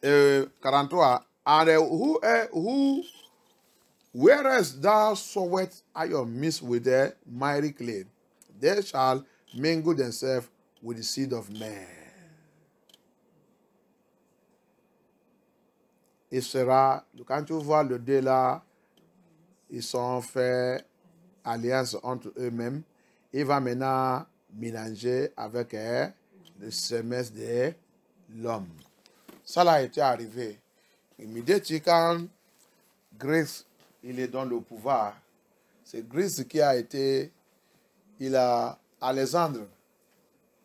43. And whereas thou sowest iron mixed with the miry clay, they shall mingle themselves with the seed of men. Et sera, quand tu vois le dé là, ils sont fait alliance entre eux-mêmes. Il va maintenant mélanger avec le semence de l'homme. Ça là a été arrivé. Immédiatement, quand Grèce, il est dans le pouvoir, c'est Grèce qui a été, Alexandre,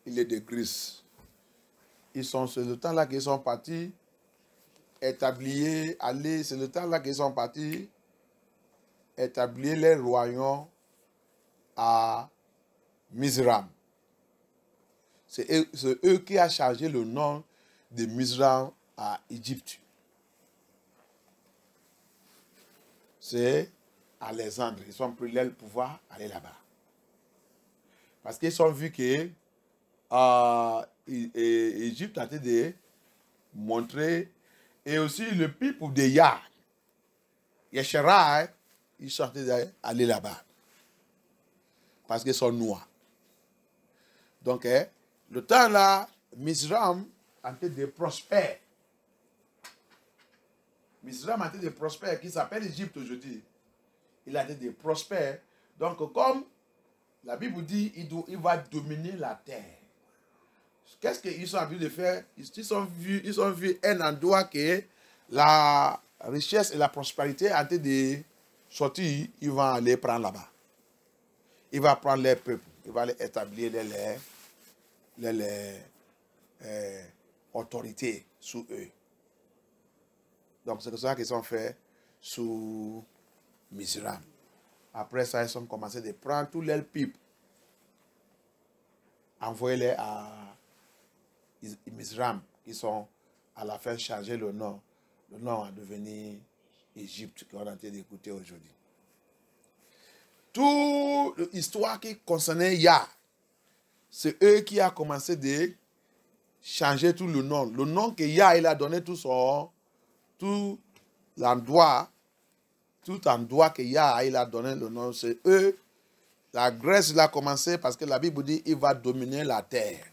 il est de Grèce. C'est le temps là qu'ils sont partis établir, c'est le temps là qu'ils sont partis établir les royaumes à Mizram. C'est eux qui ont changé le nom de Mizram à Égypte. C'est Alexandre. Ils ont pris le pouvoir aller là-bas. Parce qu'ils ont vu que Égypte a été de montrer. Et aussi le peuple de Yah, Yeshera, ils sont allés là-bas. Parce qu'ils sont noirs. Donc, le temps là, Mizram a été de prospères. Mizram a été de prospères, qui s'appelle Égypte aujourd'hui. Il a été de prospères. Donc, comme la Bible dit, il va dominer la terre. Qu'est-ce qu'ils ont envie de faire? Ils ont vu un endroit que la richesse et la prospérité ont été de sortir. Ils vont aller prendre là-bas. Il va prendre les peuples. Il va les établir les autorités sous eux. Donc c'est comme ça qu'ils ont fait sous Mizram. Après ça, ils ont commencé de prendre tous les peuples, envoyer-les à Mizram, qui sont à la fin changé le nom. Le nom a devenu Égypte, qu'on est en train d'écouter aujourd'hui. Toute l'histoire qui concernait Yah, c'est eux qui ont commencé de changer tout le nom. Le nom que Yah il a donné tout l'endroit que Yah il a donné le nom, c'est eux. La Grèce il a commencé parce que la Bible dit il va dominer la terre.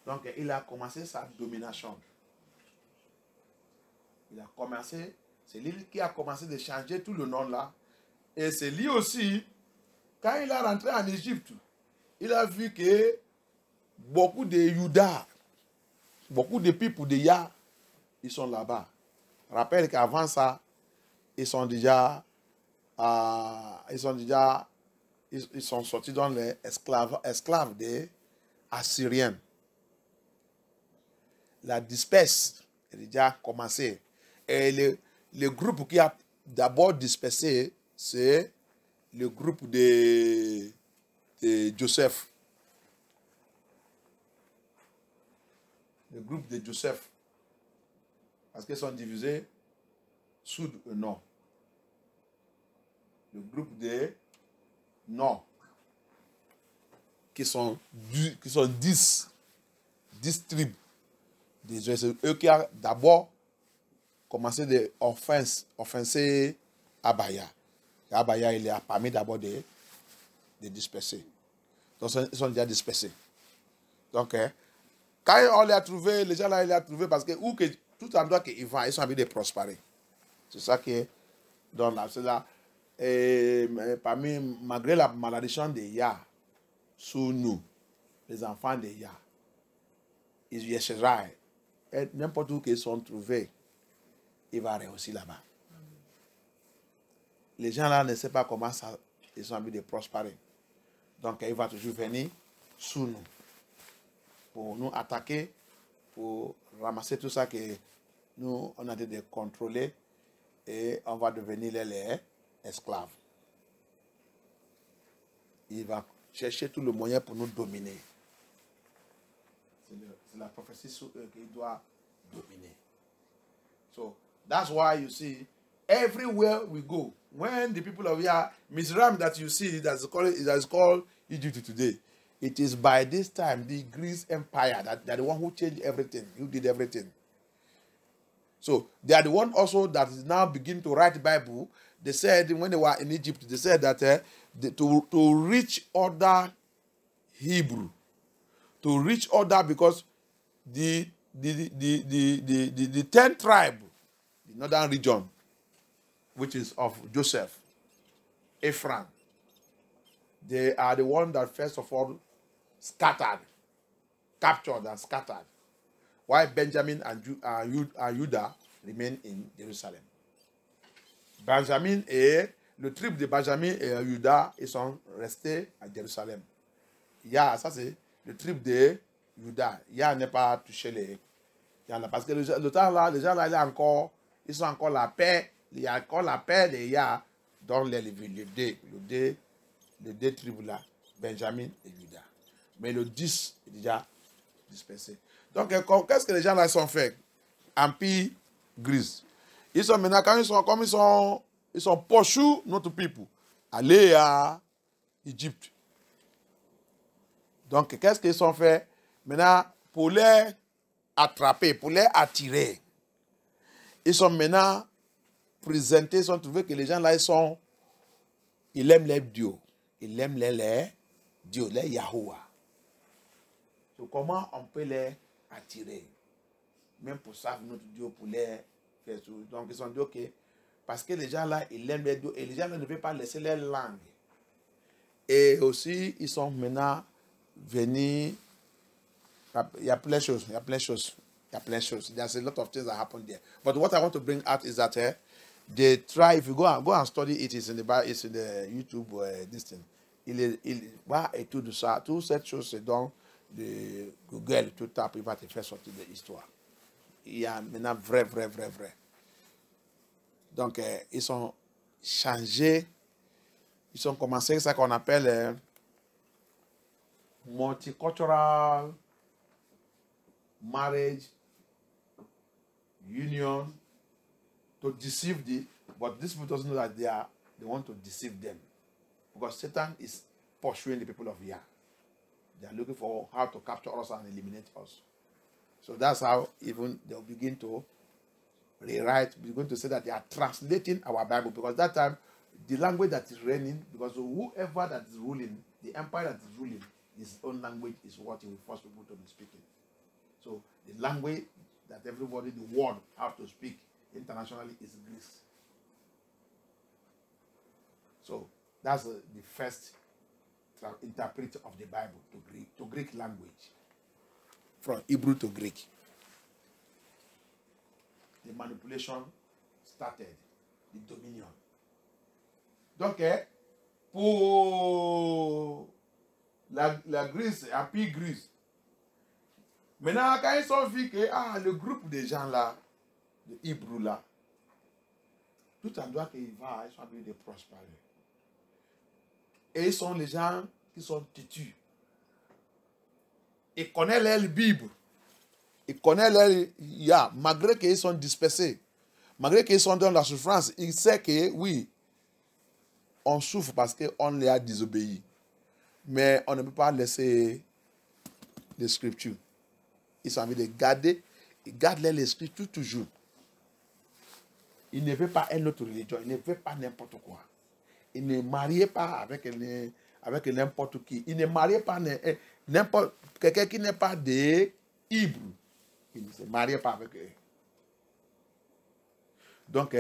Donc il a commencé sa domination. Il a commencé, c'est lui qui a commencé de changer tout le nom là. Et c'est lui aussi, quand il est rentré en Égypte, il a vu que beaucoup de Judas, beaucoup de peuples de Yah, ils sont là-bas. Rappelle qu'avant ça, ils sont sortis dans les esclaves des Assyriens. La disperse a déjà commencé. Et le groupe qui a d'abord dispersé, c'est le groupe de Joseph. Le groupe de Joseph. Parce qu'ils sont divisés sud et nord. Le groupe de nord. Qui sont 10 tribus. C'est eux qui ont d'abord commencé d'offenser Abaya. Abaya, il a permis d'abord de disperser. Donc, ils sont déjà dispersés. Donc, quand on les a trouvés, les gens là, ils les ont trouvés parce que, tout endroit qu'ils vont, ils sont envie de prospérer. C'est ça qui est dans là. C'est là. Et malgré la malédiction de Yah, sous nous, les enfants de Yah, ils Yeshera, et n'importe où qu'ils sont trouvés, il va réussir là-bas. Les gens là ne savent pas comment ça, ils ont envie de prospérer. Donc il va toujours venir sous nous pour nous attaquer, pour ramasser tout ça que nous on a de contrôler et on va devenir les esclaves. Il va chercher tout le moyen pour nous dominer. C'est la prophétie sur eux qu'il doit dominer. So that's why you see, everywhere we go, when the people of Yah, Mizram that you see, that's called Egypt today, it is by this time the Greece Empire that the one who changed everything, who did everything. So they are the one also that is now begin to write the Bible. They said when they were in Egypt, they said that to reach other Hebrew, to reach other, because the 10th tribe, the northern region, which is of Joseph, Ephraim, they are the one that first of all scattered, captured and scattered, while Benjamin and Judah remain in Jerusalem. Benjamin et le tribe de Benjamin et Judah, ils sont restés à Jérusalem. Ça c'est le tribe de Judah. N'est pas touché les. Parce que le temps là, les gens là, ils sont encore la paix. Il y a encore la paix des dans les deux tribus là, Benjamin et Judah. Mais le 10 est déjà dispersé. Donc, qu'est-ce que les gens là sont faits? Empire grise. Ils sont maintenant, comme ils sont pourchus, notre peuple, aller à Égypte. Donc, qu'est-ce qu'ils sont faits? Maintenant, pour les attraper, pour les attirer, ils sont maintenant présentés, ils ont trouvé que les gens là, ils aiment les dieux. Ils aiment les dieux, les Yahuwah. Donc, comment on peut les attirer? Même pour ça, notre Dieu, pour les faire tout. Donc, ils ont dit, ok, parce que les gens là, ils aiment les dieux et les gens là ne veulent pas laisser leur langue. Et aussi, ils sont maintenant venus. Il y a plein de choses, il y a plein de choses, il y a plein de choses. There's a lot of things that happen there. But what I want to bring out is that they try, if you go and study it, it's in the YouTube, this thing. Il va étudier ça, toutes ces choses, c'est dans de Google, tout tape, il va te faire sortir de l'histoire. Il y a maintenant vrai. Donc, ils ont changé, ils ont commencé ça qu'on appelle multicultural marriage union to deceive but this people doesn't know that they want to deceive them, because Satan is pursuing the people of Yah. They are looking for how to capture us and eliminate us. So that's how even they'll begin to rewrite, begin to say that they are translating our Bible, because that time the language that is reigning, because whoever that is ruling, the empire that is ruling, his own language is what he will force people to be speaking. So the language that everybody, the world, have to speak internationally is Greek. So that's the first interpreter of the Bible to Greek language, from Hebrew to Greek. The manipulation started, the dominion. Donc, pour la Grèce, Empire Grèce, maintenant, quand ils ont vu que le groupe de gens là, de Hébreux là, tout endroit qu'ils vont, ils sont habitués de prospérer. Et ils sont les gens qui sont têtus. Ils connaissent la Bible. Ils connaissent malgré qu'ils sont dispersés, malgré qu'ils sont dans la souffrance, ils savent que oui, on souffre parce qu'on les a désobéis. Mais on ne peut pas laisser les Scriptures. Ils ont envie de garder, ils gardent les Scriptures toujours. Ils ne veulent pas une autre religion, ils ne veulent pas n'importe quoi. Ils ne marient pas avec n'importe qui. Ils ne marient pas n'importe quelqu'un qui n'est pas des Hébreux. Ils ne se marient pas avec eux. Donc,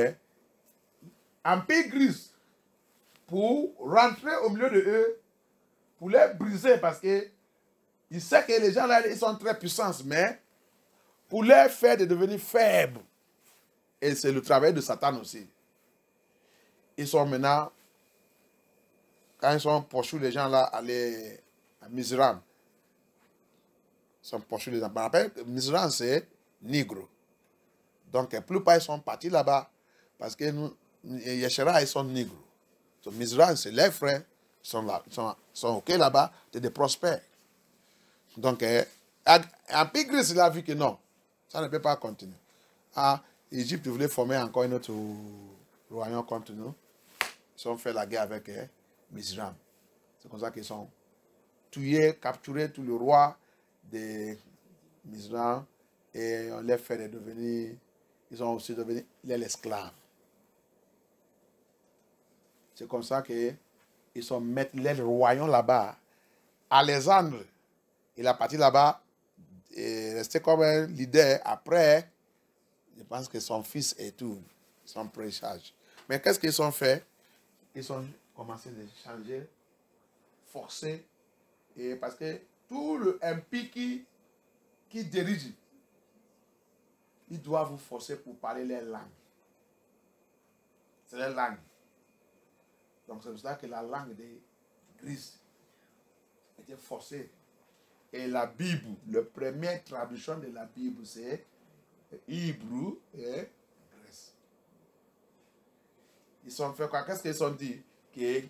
Empire Grèce, pour rentrer au milieu de eux, pour les briser, parce que il sait que les gens là, ils sont très puissants, mais pour les faire de devenir faibles, et c'est le travail de Satan aussi. Ils sont maintenant, quand ils sont poursuivis, les gens là, aller à Mizram, ils sont poursuivis les gens. Par rapport, Mizram, c'est nègre. Donc, la plupart, ils sont partis là-bas, parce que Yeshera, ils sont nègres. Donc, Mizram, c'est les frères, ils sont là, ils sont OK là-bas, c'est des prospères. Donc, Empire Grèce, il a vu que non, ça ne peut pas continuer. L'Égypte voulait former encore un autre royaume contre nous. Ils ont fait la guerre avec Mizram. C'est comme ça qu'ils sont tués, capturés tous les rois de Mizram, et on les fait devenir ils sont aussi devenus l'esclave. C'est comme ça qu'ils sont mettre les royaumes là-bas. Alexandre, il a parti là-bas, et resté comme un leader. Après, je pense que son fils et tout, son pré-charge. Mais qu'est-ce qu'ils ont fait? Ils ont commencé à changer, forcer, et parce que tout le MP qui dirige, il doit vous forcer pour parler les langues. C'est les langues. Donc c'est pour ça que la langue des Grecs était forcée. Et la Bible, la première traduction de la Bible, c'est Hébreu et Grèce. Ils ont fait quoi? Qu'est-ce qu'ils ont dit? Qu'ils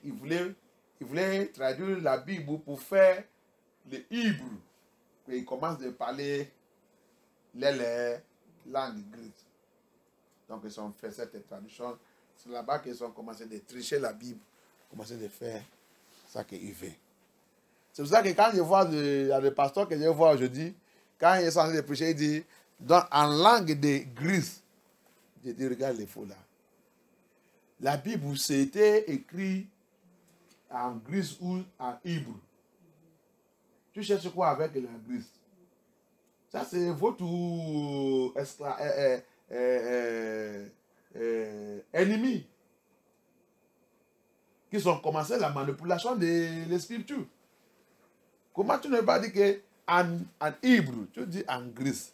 voulaient traduire la Bible pour faire le Hébreu. Ils commencent à parler les langues grecques. Donc ils ont fait cette traduction. C'est là-bas qu'ils ont commencé à tricher la Bible, commencé à faire ça qu'ils veulent. C'est pour ça que quand je vois le pasteur que je vois aujourd'hui, quand il est censé de prêcher, il dit, en langue de Grèce, je dis, regarde les faux là. La Bible, c'était écrit en Grèce ou en hébreu. Tu cherches quoi avec la Grèce? Ça, c'est votre ennemi qui ont commencé la manipulation des Scriptures. Comment tu ne peux pas dire qu'en hébreu, tu dis en Grèce?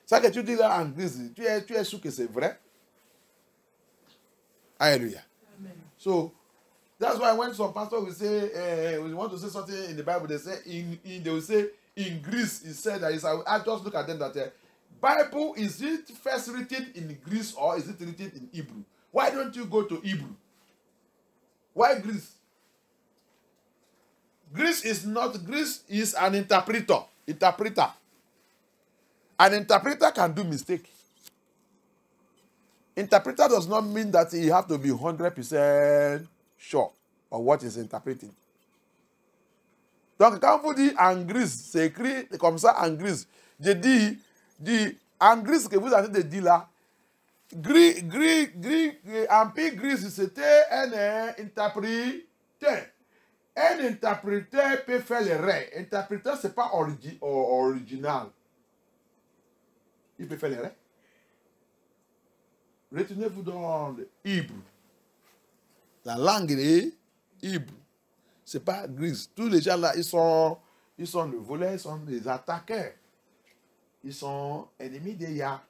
Ça que tu dis là en Grèce, tu es sûr que c'est vrai? Alléluia. Amen. So, that's why when some pastor will say, we want to say something in the Bible, they will say, in Greece, it said that, I just look at them that, Bible, is it first written in Greece or is it written in Hebrew? Why don't you go to Hebrew? Why Greece? Greece is an interpreter. An interpreter can do mistake. Interpreter does not mean that he have to be 100% sure of what he's interpreting. Donc, quand vous dites en Grèce, c'est écrit comme ça en Grèce. Je dis en Grèce que vous avez de dire là, Empire Grèce, c'était un interpréteur. Un interpréteur peut faire l'erreur. Interpréteur, ce n'est pas original. Il peut faire l'erreur. Retenez-vous dans le hébreu. La langue est hébreu. Ce n'est pas Grèce. Tous les gens là, ils sont le voleur, ils sont des attaqueurs. Ils sont ennemis des Yah.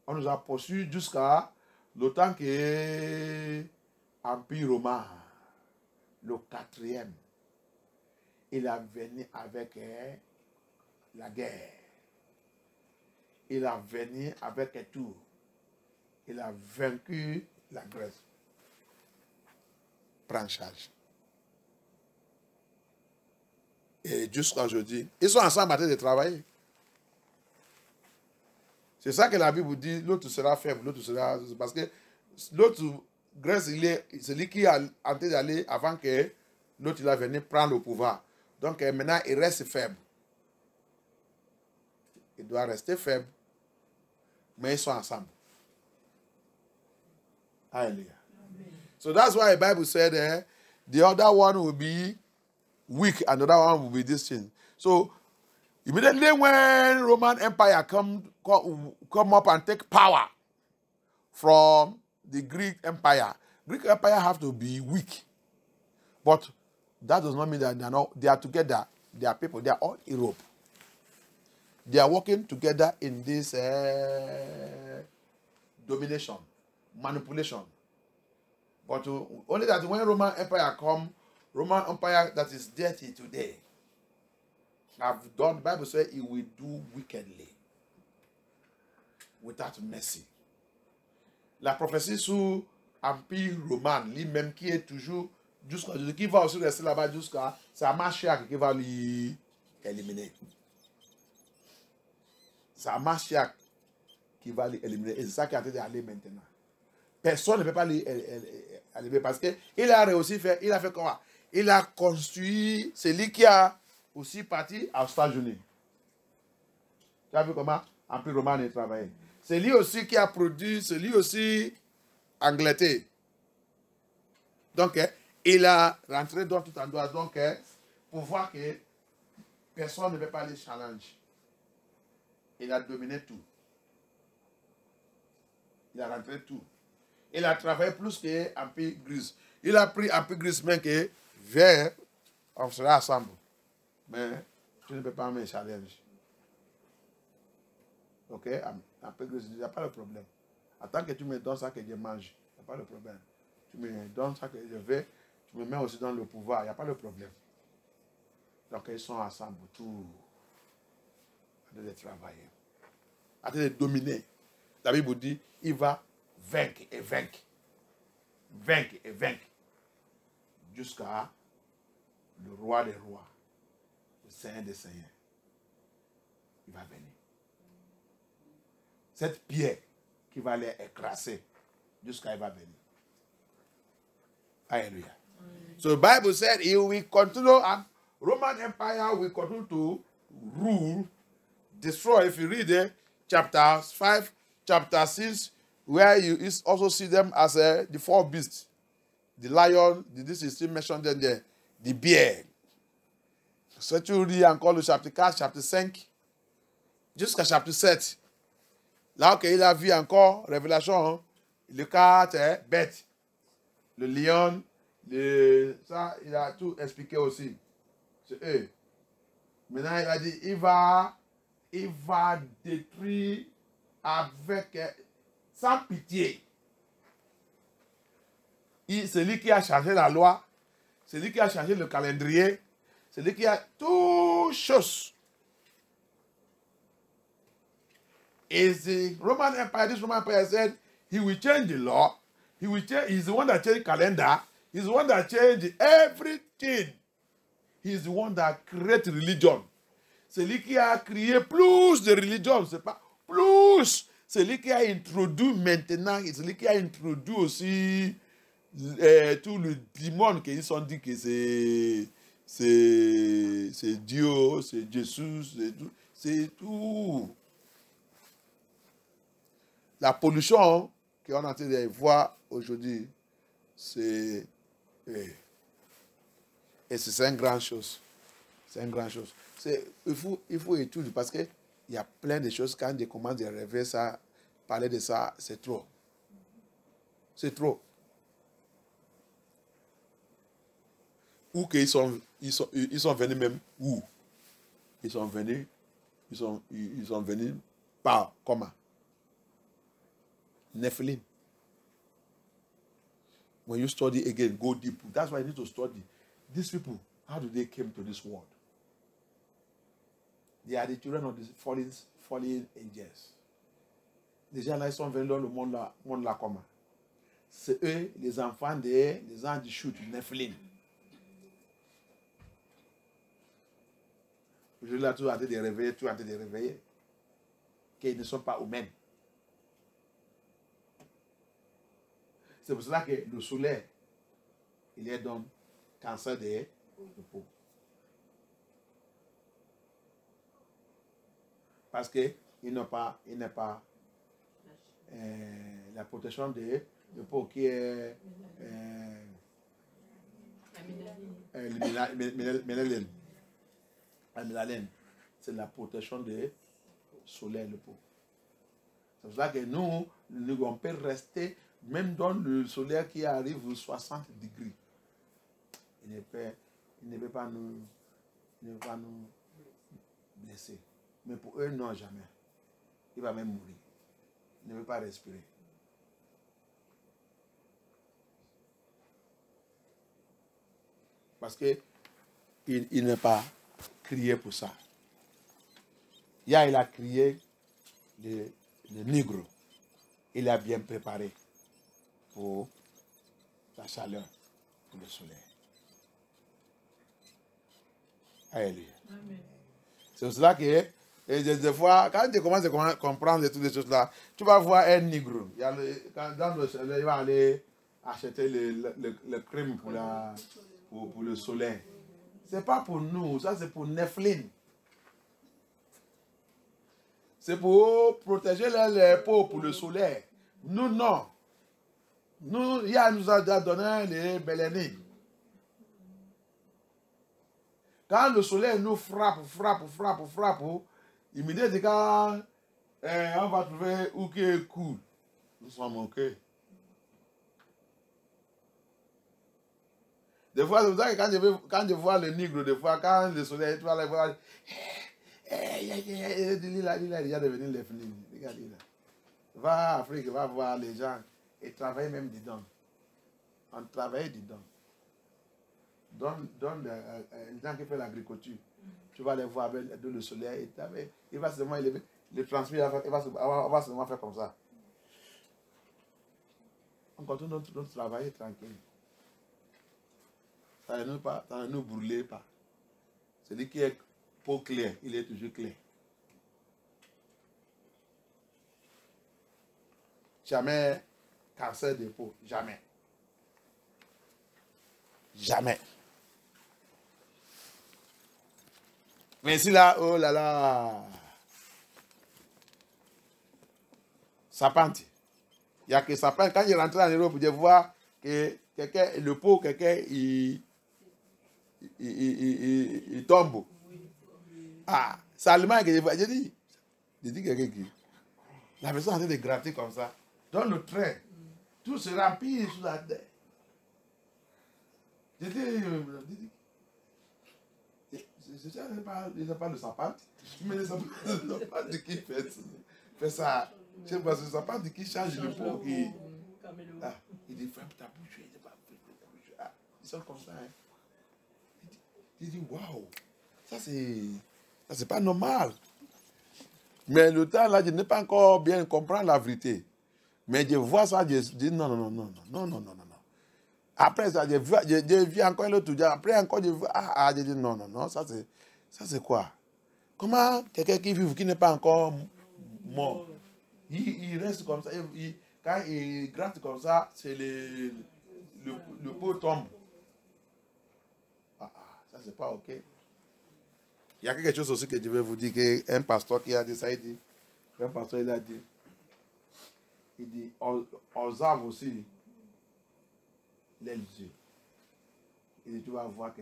On nous a poursuivis jusqu'à le temps que l'Empire romain, le 4e, il a venu avec la guerre. Il a venu avec tout. Il a vaincu la Grèce. Prends charge. Et jusqu'à aujourd'hui, ils sont ensemble en train de travailler. C'est ça que la Bible dit, l'autre sera faible, l'autre sera... Parce que l'autre, Grèce, c'est lui qui est en train d'aller avant que l'autre il a venu prendre le pouvoir. Donc maintenant, il reste faible. Il doit rester faible. Mais ils sont ensemble. Hallelujah. So that's why the Bible said the other one will be weak and the other one will be this thing. So immediately when Roman Empire come up and take power from the Greek Empire have to be weak. But that does not mean that they are together. They are people. They are all Europe. They are working together in this domination, manipulation. But only that when Roman Empire come, Roman Empire that is dirty today, have done, the Bible says it will do wickedly, without mercy. La prophétie sur l'Empire romain, lui-même qui est toujours, qui va aussi rester là-bas jusqu'à, c'est Mashiach qui va lui éliminer. C'est Mashiach qui va l'éliminer. Et c'est ça qui est en train d'aller maintenant. Personne ne peut pas l'éliminer parce qu'il a réussi faire, il a fait quoi? Il a construit, c'est lui qui a aussi parti aux États-Unis. Tu as vu comment Empire romain a travaillé. C'est lui aussi qui a produit, c'est lui aussi Angleterre. Donc, il a rentré dans tout endroit. Donc, pour voir que personne ne veut pas les challenges. Il a dominé tout. Il a rentré tout. Il a travaillé plus que Empire Gris. Il a pris Empire Gris, mais que viens, on sera ensemble. Mais tu ne peux pas me challenger. Ok? Empire Gris, il n'y a pas de problème. Attends que tu me donnes ça que je mange. Il n'y a pas de problème. Tu me donnes ça que je veux. Tu me mets aussi dans le pouvoir. Il n'y a pas de problème. Donc ils sont ensemble, tout. En train de travailler. En train de dominer. La Bible dit, il va vaincre et vaincre. Vaincre et vaincre. Jusqu'à le roi des rois. Le Seigneur des seigneurs. Il va venir. Cette pierre qui va les écraser jusqu'à il va venir. Alléluia. So the Bible said he will continue and Roman Empire will continue to rule, destroy. If you read chapter 5, chapter 6, where you also see them as the four beasts. The lion, this is still mentioned there, the bear. So tu lis encore le chapitre 4, chapitre 5, jusqu'à chapitre 7. Là, il a vu encore, révélation, le 4, bête, le lion, ça, il a tout expliqué aussi. C'est eux. Maintenant, il a dit, il va détruire avec, sans pitié. C'est lui qui a changé la loi, c'est lui qui a changé le calendrier, c'est lui qui a toutes choses. Et the Roman Empire, this Roman Empire said, he will change the law, he's the one that changed the calendar, he's the one that changed everything. He's the one that created religion. C'est lui qui a créé plus de religion, c'est pas plus. C'est lui qui a introduit maintenant, c'est lui qui a introduit aussi tout le démon qu'ils sont dit que c'est Dieu, c'est Jésus, c'est tout. La pollution qu'on est en train de voir aujourd'hui, c'est une grande chose. C'est une grande chose. Il faut étudier parce qu'il y a plein de choses quand je commence à rêver ça, parler de ça, c'est trop. C'est trop. Où qu'ils sont venus même où? Ils sont venus par comment? Nephilim. When you study again, go deep. That's why you need to study. These people, how do they came to this world? They are the children of the fallen angels. Les gens là, ils sont venus dans le monde là comment? C'est eux, les enfants des anges du chute, Nephilim. Aujourd'hui là, tu as été réveillé, qu'ils ne sont pas humains. C'est pour cela que le soleil, il est donc cancer de peau. Parce qu'il n'a pas la protection de peau qui est la mélanine. C'est la protection de soleil, le peau. C'est pour ça que nous, on peut rester même dans le soleil qui arrive aux 60 degrés. Il ne peut pas nous blesser. Mais pour eux, non, jamais. Il va même mourir. Il ne veut pas respirer. Parce qu'il n'est pas crié pour ça. Il a crié le nègre. Il a bien préparé pour la chaleur, pour le soleil. Alléluia. C'est pour cela que des fois, quand tu commences à comprendre toutes ces choses-là, tu vas voir un nègre. Dans le soleil, il va aller acheter le crème pour le soleil. C'est pas pour nous, ça c'est pour Nephilim. C'est pour protéger les peaux pour le soleil. Nous, non. Nous, il nous a donné les Béléniques. Quand le soleil nous frappe, immédiatement, on va trouver où qui est cool. Nous sommes OK. Des fois, c'est pour ça que quand je vois le nègre, des fois, quand le soleil, tu vas le voir, il y a devenu les films. Regarde là. Va en Afrique, va voir les gens et travaille même dedans. On travaille dedans. Dans les gens qui font l'agriculture, tu vas les voir avec le soleil, il va seulement élever, le transmettre, il va seulement faire comme ça. On continue notre travail tranquille. Ça ne nous brûle pas. Celui qui est peau claire, il est toujours clair. Jamais cancer de peau, jamais. Jamais. Mais ici là, oh là là. Sapante. Il n'y a que sapante. Quand je rentre en Europe, je vois que quelqu'un, le pot, quelqu'un, il tombe. Ah, c'est allemand que je vois. Je dis quelqu'un qui. La personne est en train de gratter comme ça. Dans le train, tout se remplit sous la tête. Je dis, c'est pas le sapante, mais le sapante qui fait ça. C'est parce que le sapante qui change le pot. Il dit, ferme ta bouche. Ah, ils sont comme ça. Hein. Il dit, waouh, ça c'est pas normal. Mais le temps là, je n'ai pas encore bien compris la vérité. Mais je vois ça, je dis non. Après ça, je vis encore l'autre jour. Après encore, je vois, je dis non, ça c'est quoi? Comment quelqu'un qui vit, qui n'est pas encore mort, il reste comme ça, quand il gratte comme ça, c'est le pot tombe. Ça c'est pas OK. Il y a quelque chose aussi que je vais vous dire, qu'un pasteur qui a dit ça, il dit, observe aussi les yeux. Il dit, tu vas voir que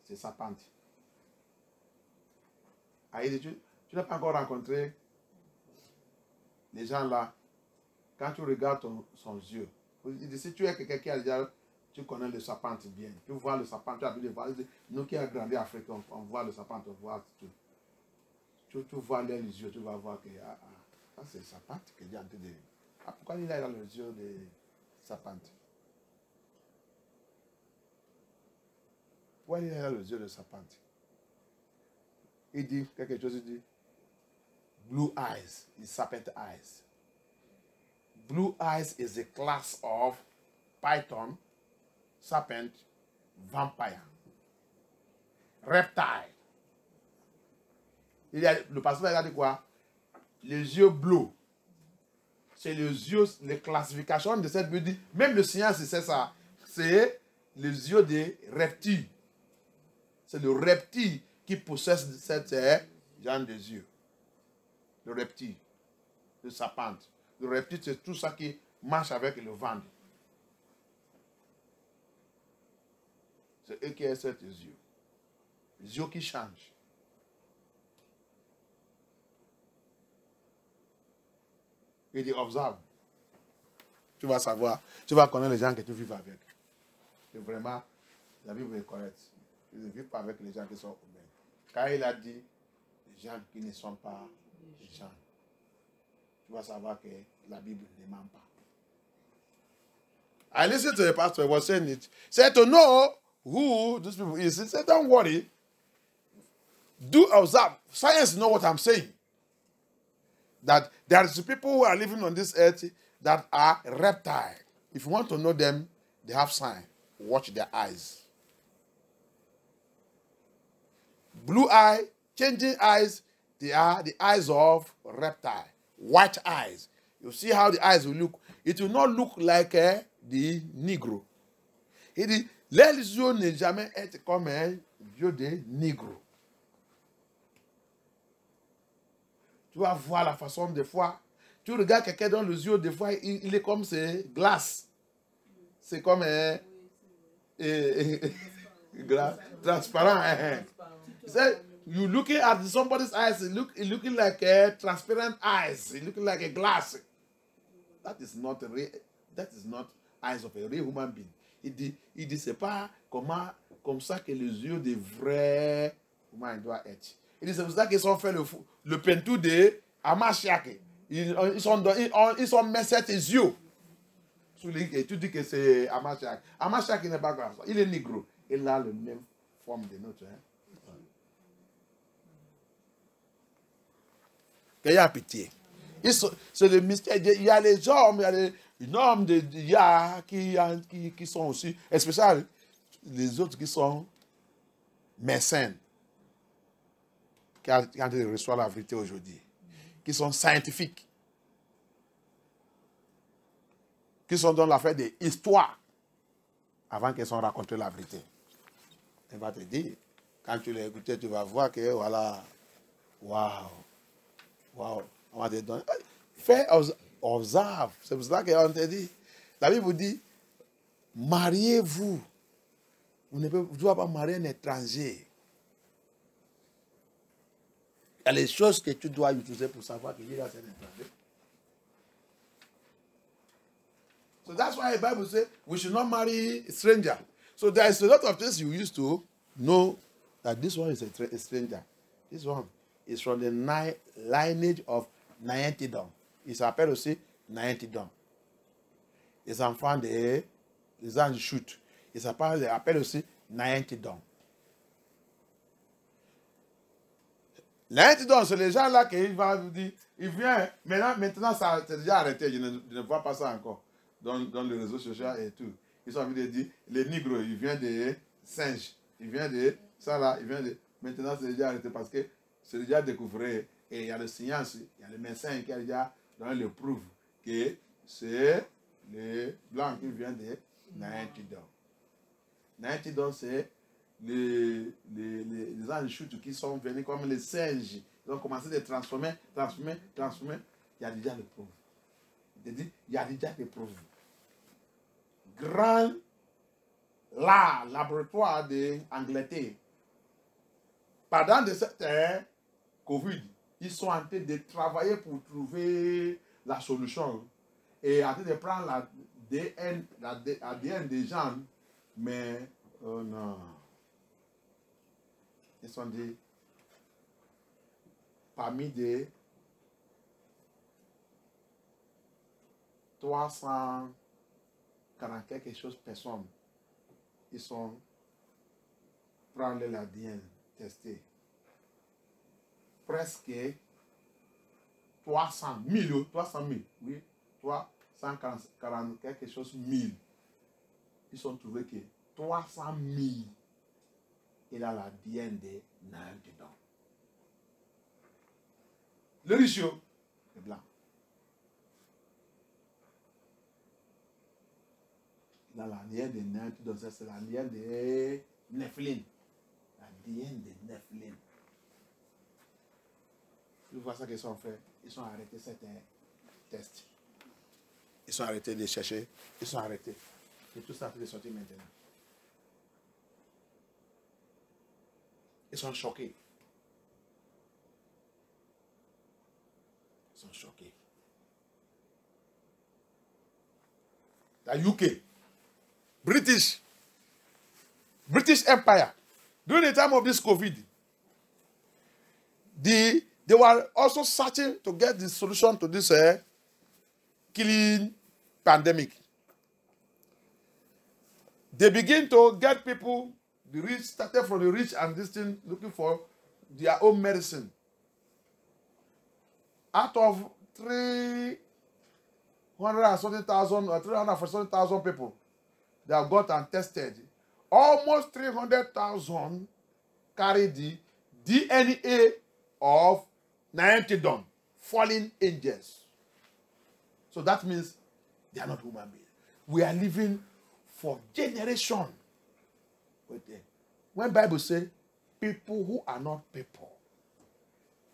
c'est sapante. Il dit, tu n'as pas encore rencontré les gens là, quand tu regardes son yeux. Il dit, si tu es quelqu'un qui a déjà, tu connais le sapante bien. Tu vois le sapante, tu as vu le voir. Nous qui avons grandi en Afrique, on voit le sapante, on voit tout. Tu vois les yeux, tu vas voir que ça c'est sapante que Dieu a dit. Pourquoi il a dans les yeux de sapante? Pourquoi il a dans les yeux de sapante? Il dit quelque chose, il dit blue eyes, is serpent eyes. Blue eyes is a class of python, serpent, vampire, reptile. Le pasteur a dit quoi? Les yeux bleus. C'est les yeux, les classifications de cette beauté. Même le science, c'est ça. C'est les yeux des reptiles. C'est le reptile qui possède cette genre de yeux. Le reptile, le sapante. Le reptile, c'est tout ça qui marche avec le vent. C'est eux qui ont ces yeux. Les yeux qui changent. Il dit, observe. Tu vas savoir, tu vas connaître les gens que tu vis avec. Et vraiment, la Bible est correcte. Tu ne vis pas avec les gens qui sont humains. Quand il a dit, les gens qui ne sont pas les gens, tu vas savoir que la Bible ne ment pas. I listened to the pastor, he was saying it. Said to know who these people is. He said, don't worry. Do observe. Science knows what I'm saying. That there are people who are living on this earth that are reptile. If you want to know them, they have sign. Watch their eyes. Blue eye, changing eyes, they are the eyes of reptile. White eyes. You see how the eyes will look. It will not look like the Negro. Leur Dieu n'est jamais être comme un Dieu des négros. Tu vas voir la façon des fois. Tu regardes quelqu'un dans les yeux, des fois, il est comme c'est glace. C'est comme un transparent. You looking at somebody's eyes, looking like a transparent eyes, looking like a glass. That is not eyes of a real human being. Il dit c'est pas comme ça que les yeux des vrais humains doivent être. Il dit c'est pour ça qu'ils ont fait le peinture de Hamashiach. Ils ont mis ses yeux. Et tu dis que c'est Hamashiach. Hamashiach n'est pas grave. Il est négro. Il a la même forme de notre. Qu'il y a pitié. C'est le mystère. Il y a les hommes, il y a les hommes qui sont aussi, spécialement les autres qui sont médecins, quand ils reçoivent la vérité aujourd'hui, qui sont scientifiques, qui sont dans l'affaire des histoires avant qu'ils soient racontés la vérité. Elle va te dire, quand tu l'as écouté, tu vas voir que voilà, waouh, on va te donner. Fais, observe. C'est pour ça qu'on te dit, la Bible vous dit, mariez-vous. Vous ne pouvez pas marier un étranger. Il y a les choses que tu dois utiliser pour savoir qu'il y a un étranger. So that's why the Bible says we should not marry a stranger. So there is a lot of things you used to know that this one is a stranger. This one is from the lineage of Naentidon. Il s'appelle aussi Naentidon. Les enfants des anges chutes. Il s'appelle aussi Naentidon. Naentidon, c'est les gens là qui vont vous dire, il vient, maintenant ça c'est déjà arrêté, je ne vois pas ça encore. Dans les réseaux sociaux et tout. Ils ont envie de dire, les négros, ils viennent des singes, ils viennent de ça là, ils viennent de... Maintenant, c'est déjà arrêté parce que c'est déjà découvert. Et il y a le science, il y a le médecin qui a déjà donné le preuve que c'est les blancs qui viennent de Naentidon. Naentidon, c'est les anges chutes qui sont venus comme les singes. Ils ont commencé à transformer. Il y a déjà le preuve. Il y a déjà des preuves. Grand laboratoire d'Angleterre. Pendant cette Covid, ils sont en train de travailler pour trouver la solution. Et en train de prendre l'ADN des gens. Mais, oh non. Ils sont dit, parmi des 340 quelque chose personnes, ils sont prendre l'ADN, tester. Presque 300 000, oui, 340 quelque chose 1000. Ils ont trouvé que 300 000, il a l'ADN de Naentidon. Le richio est blanc. Il a l'ADN de Naentidon, c'est l'ADN de Nephilim. L'ADN de Nephilim. Tu vois ça qu'ils ont fait. Ils sont arrêtés cet test. Ils sont arrêtés de chercher. Ils sont arrêtés. Et tout ça est sorti maintenant. Ils sont choqués. Ils sont choqués. La UK, British Empire, during the time of this COVID, they were also searching to get the solution to this killing pandemic. They begin to get people, the rich, started from the rich and this thing, looking for their own medicine. Out of 340,000 or 340,000 people that got and tested, almost 300,000 carried the DNA of Naentidon, fallen angels. So that means they are not human beings. We are living for generations When Bible says people who are not people,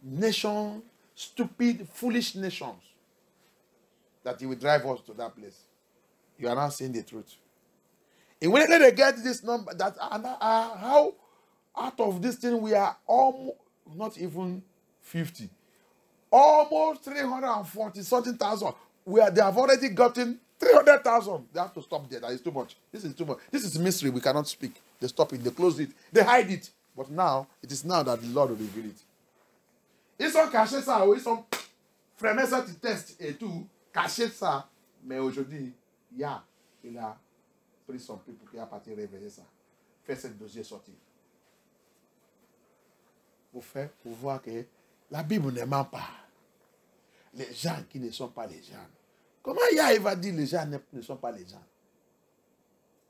nations, stupid, foolish nations, that he will drive us to that place. You are not saying the truth. Immediately they get this number, that how out of this thing we are almost not even 50, almost 340 something thousand. They have already gotten 300,000. They have to stop there. That is too much. This is too much. This is mystery. We cannot speak. They stop it. They close it. They hide it. But now, it is now that the Lord will reveal it. Ils sont cachés ça, ils sont fermés ça, tu testes et tout, cachés ça. Mais aujourd'hui, il a pris son pied pour qu'il a parti révéler ça. Faire ce dossier sortir. Pour voir que la Bible ne ment pas. Les gens qui ne sont pas les gens. Comment Yah va dire les gens ne sont pas les gens?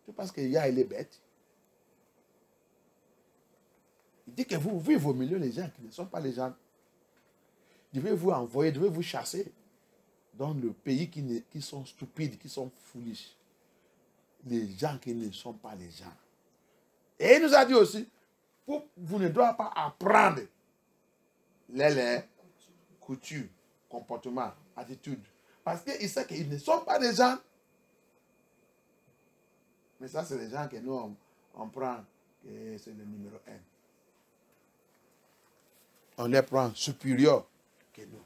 C'est parce que Yah il est bête. Il dit que vous vivez au milieu des gens qui ne sont pas les gens. Devez-vous envoyer, devez-vous chasser dans le pays qui sont stupides, qui sont foolish. Les gens qui ne sont pas les gens. Et il nous a dit aussi, vous ne devez pas apprendre les coutumes, comportements, attitudes. Parce qu'il sait qu'ils ne sont pas des gens. Mais ça, c'est les gens que nous, on prend, que c'est le numéro 1. On les prend supérieurs que nous.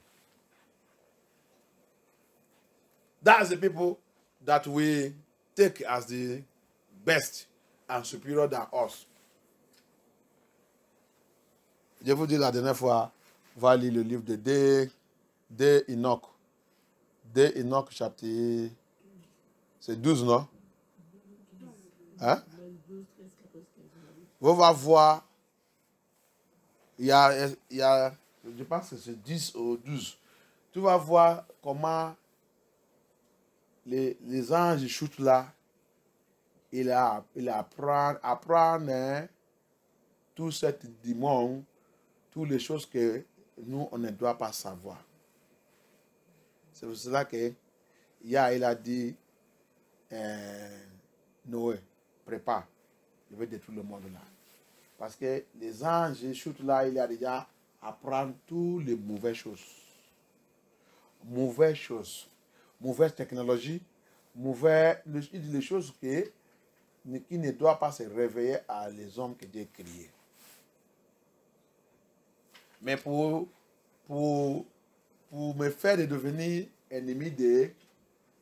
That's the people that we take as the best and superior than us. Je vous dis la dernière fois, on va lire le livre de Enoch. De Enoch, chapitre... C'est 12, non? Hein? Vous allez voir, il y a, je pense que c'est 10 ou 12. Tu vas voir comment les anges chutent là. Il apprend tout cet démon, toutes les choses que nous, on ne doit pas savoir. C'est pour cela que il a dit, Noé, prépare, je vais détruire le monde là. Parce que les anges chutent là, il a déjà apprendre toutes les mauvaises choses. Mauvaises choses. Mauvaise technologie. Les choses qui ne doivent pas se réveiller à les hommes que Dieu a créés. Mais pour me faire devenir ennemi de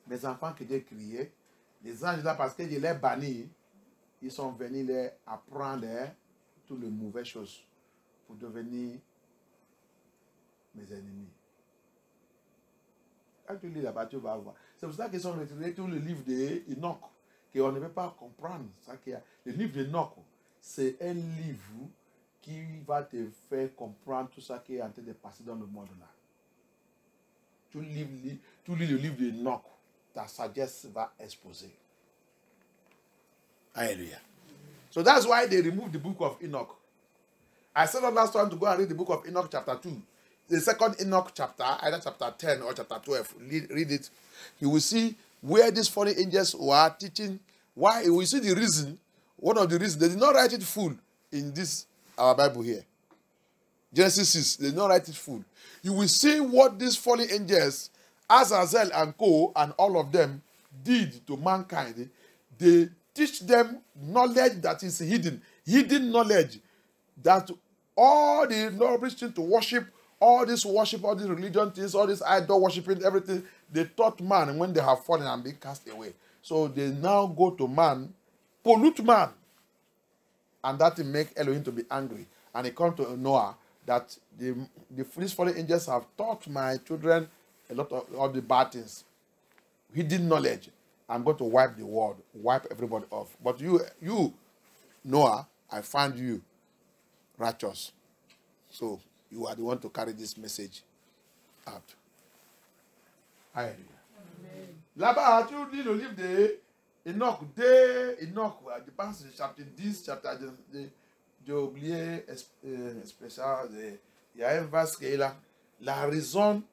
mes enfants que Dieu a créés, les anges là, parce que je les bannis, ils sont venus les apprendre toutes les mauvaises choses pour devenir mes ennemis. Quand tu lis là-bas, tu vas voir. C'est pour ça qu'ils sont retirés tout le livre d'Enoch, qu'on ne peut pas comprendre. Le livre d'Enoch, c'est un livre qui va te faire comprendre tout ça qui est en train de passer dans le monde là. Tu lis le livre d'Enoch, ta sagesse va exposer. Hallelujah. So that's why they removed the book of Enoch. I said last time to go and read the book of Enoch chapter 2. The second Enoch chapter, either chapter 10 or chapter 12. Read it. You will see where these fallen angels were teaching. Why? You will see the reason. One of the reasons. They did not write it full in this, our Bible here. Genesis 6. They did not write it full. You will see what these fallen angels, Azazel and Co. and all of them did to mankind. They teach them knowledge that is hidden. Hidden knowledge. That all the noble things to worship, all this worship, all these religion things, all this idol worshiping, everything, they taught man when they have fallen and been cast away. So they now go to man, pollute man. And that will make Elohim to be angry. And it comes to Noah that these fallen angels have taught my children a lot of all the bad things. Hidden knowledge. I'm going to wipe the world, wipe everybody off. But you, Noah, I find you righteous. So you are the one to carry this message out. Hallelujah. Là-bas, tu lis le livre d'Enoch, je pense que chapitre 10, j'ai oublié spécial, il y a un verset qui est là. La raison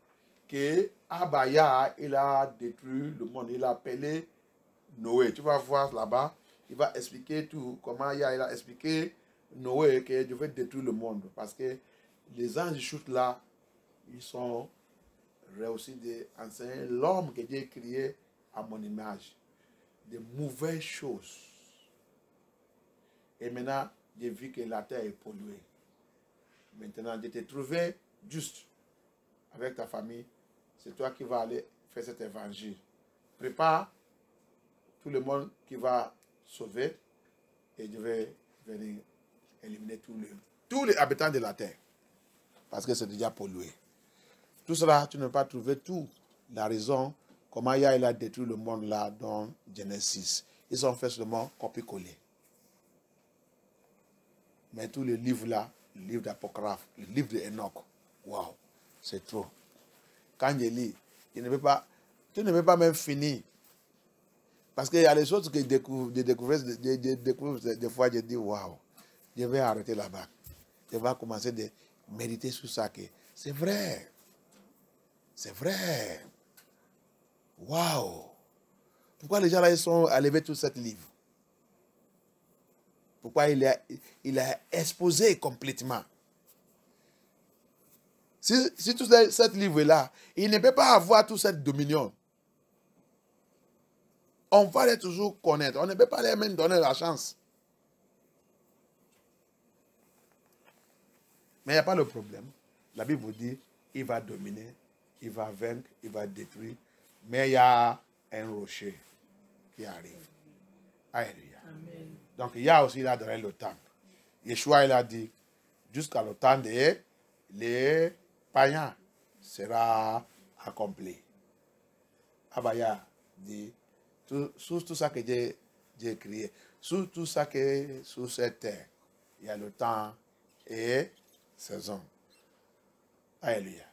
que Abaya, il a détruit le monde, il a appelé Noé. Tu vas voir là-bas, il va expliquer tout, comment il a expliqué Noé que Dieu veut détruire le monde. Parce que les anges chutent là, ils sont réussis d'enseigner l'homme que Dieu a créé à mon image. De mauvaises choses. Et maintenant, j'ai vu que la terre est polluée. Maintenant, de te trouver juste avec ta famille, c'est toi qui vas aller faire cet évangile. Prépare tout le monde qui va sauver et je vais venir éliminer tous les habitants de la terre. Parce que c'est déjà pollué. Tout cela, tu ne peux pas trouver tout. La raison, comment il a détruit le monde là dans Genèse. Ils ont fait seulement copier-coller. Mais tous les livres là, le livre d'Apocryphe, le livre d'Enoch, waouh, c'est trop. Quand je lis, tu ne peux pas même finir. Parce qu'il y a les choses que je découvre des fois, je dis waouh, je vais arrêter là-bas. Je vais commencer à méditer sur ça. C'est vrai. C'est vrai. Waouh. Pourquoi les gens là, ils sont enlevés tout ce livre? Pourquoi il a exposé complètement? Si tout ce livre-là, il ne peut pas avoir toute cette dominion. On va les toujours connaître. On ne peut pas les même donner la chance. Mais il n'y a pas le problème. La Bible vous dit, il va dominer, il va vaincre, il va détruire. Mais il y a un rocher qui arrive. Alléluia. Amen. Donc il y a aussi, il a donné le temps. Yeshua, il a dit, jusqu'à le temps des païens sera accompli. Abaya dit, sur tout ça que j'ai créé, sur tout ça que est sur cette terre, il y a le temps et saison. Alléluia.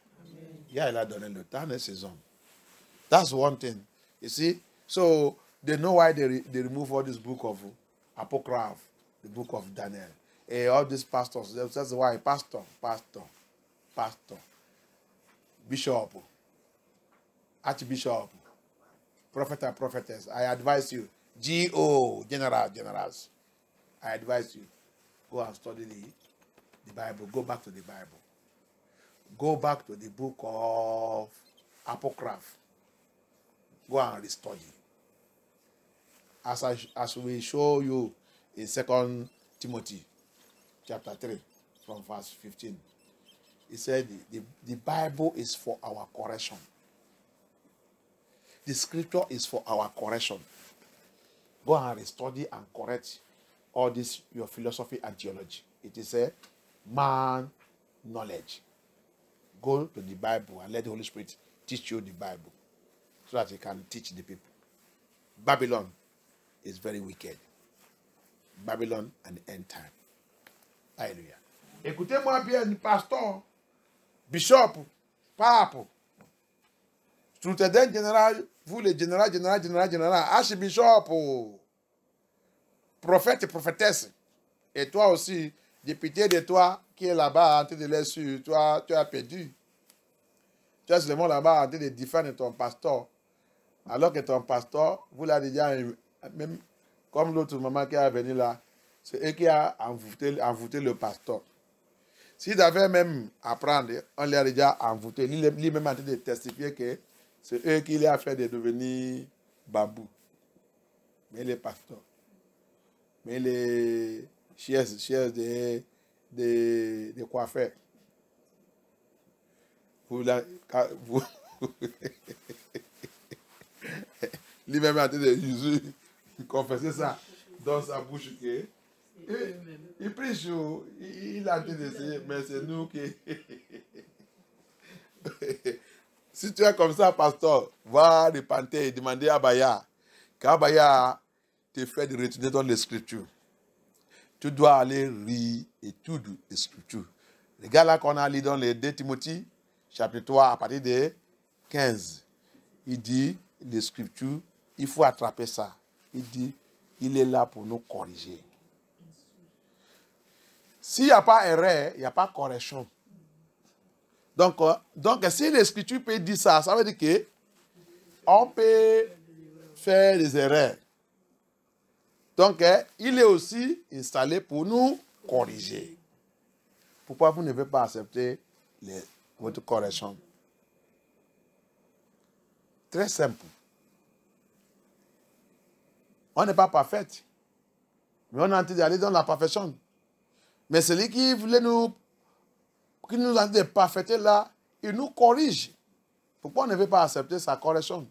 Yeah, il a donné le temps et saison. That's one thing. You see? So, they know why they remove all this book of Apocrypha, the book of Daniel. And all these pastors, that's why pastor, bishop, archbishop, prophet and prophetess. I advise you, generals. I advise you, go and study the Bible. Go back to the Bible. Go back to the book of Apocrypha. Go and restudy. As we show you in 2 Timothy chapter 3 from verse 15. He said the Bible is for our correction. The scripture is for our correction. Go and restudy and correct all this, your philosophy and theology. It is a man knowledge. Go to the Bible and let the Holy Spirit teach you the Bible so that you can teach the people. Babylon is very wicked. Babylon and the end time. Alléluia. Écoutez-moi bien, pasteur, bishop, pape, Struteden général, vous les général, archbishop, prophète et prophétesse, et toi aussi, député de toi qui est là-bas en train de les suivre, toi, tu as perdu. Tu es seulement là-bas en train de défendre ton pasteur, alors que ton pasteur, vous l'avez déjà, même comme l'autre maman qui est venue là, c'est eux qui a envoûté le pasteur. S'il avait même à prendre, on l'a déjà envoûté. Lui-même en train de testifier que c'est eux qui l'ont fait de devenir bambou. Mais les pasteurs, mais les chaises de coiffeurs. Lui-même en train de confesser ça dans sa bouche. Il prêche, il a dit d'essayer, mais c'est nous qui... Si tu es comme ça, pasteur, va repentir et demander à Abaya, qu'Abaya te fait de retourner dans les Scriptures. Tu dois aller lire et tout les Scriptures. Regarde là qu'on a lu dans les 2 Timothée, chapitre 3, à partir de 15. Il dit, les Scriptures, il faut attraper ça. Il dit, il est là pour nous corriger. S'il n'y a pas erreur, il n'y a pas correction. Donc si l'Écriture peut dire ça, ça veut dire qu'on peut faire des erreurs. Donc, il est aussi installé pour nous corriger. Pourquoi vous ne devez pas accepter votre correction? Très simple. On n'est pas parfait, mais on est en train d'aller dans la perfection. Mais celui qui voulait nous a dit de parfaiter là, il nous corrige. Pourquoi on ne veut pas accepter sa correction?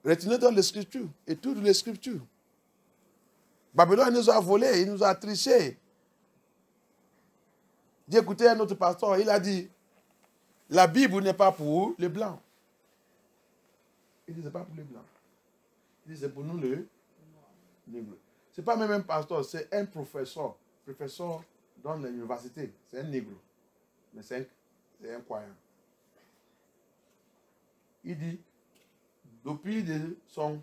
Retenez dans les Scriptures, et toutes les Scriptures. Babylone nous a volé, il nous a triché. J'ai écouté un autre pasteur, il a dit, la Bible n'est pas pour les Blancs. Il dit, c'est pas pour les Blancs. Il dit, c'est pour nous les Nègres. Ce n'est pas même un pasteur, c'est un professeur dans l'université. C'est un négro. Mais c'est un croyant. Il dit, depuis son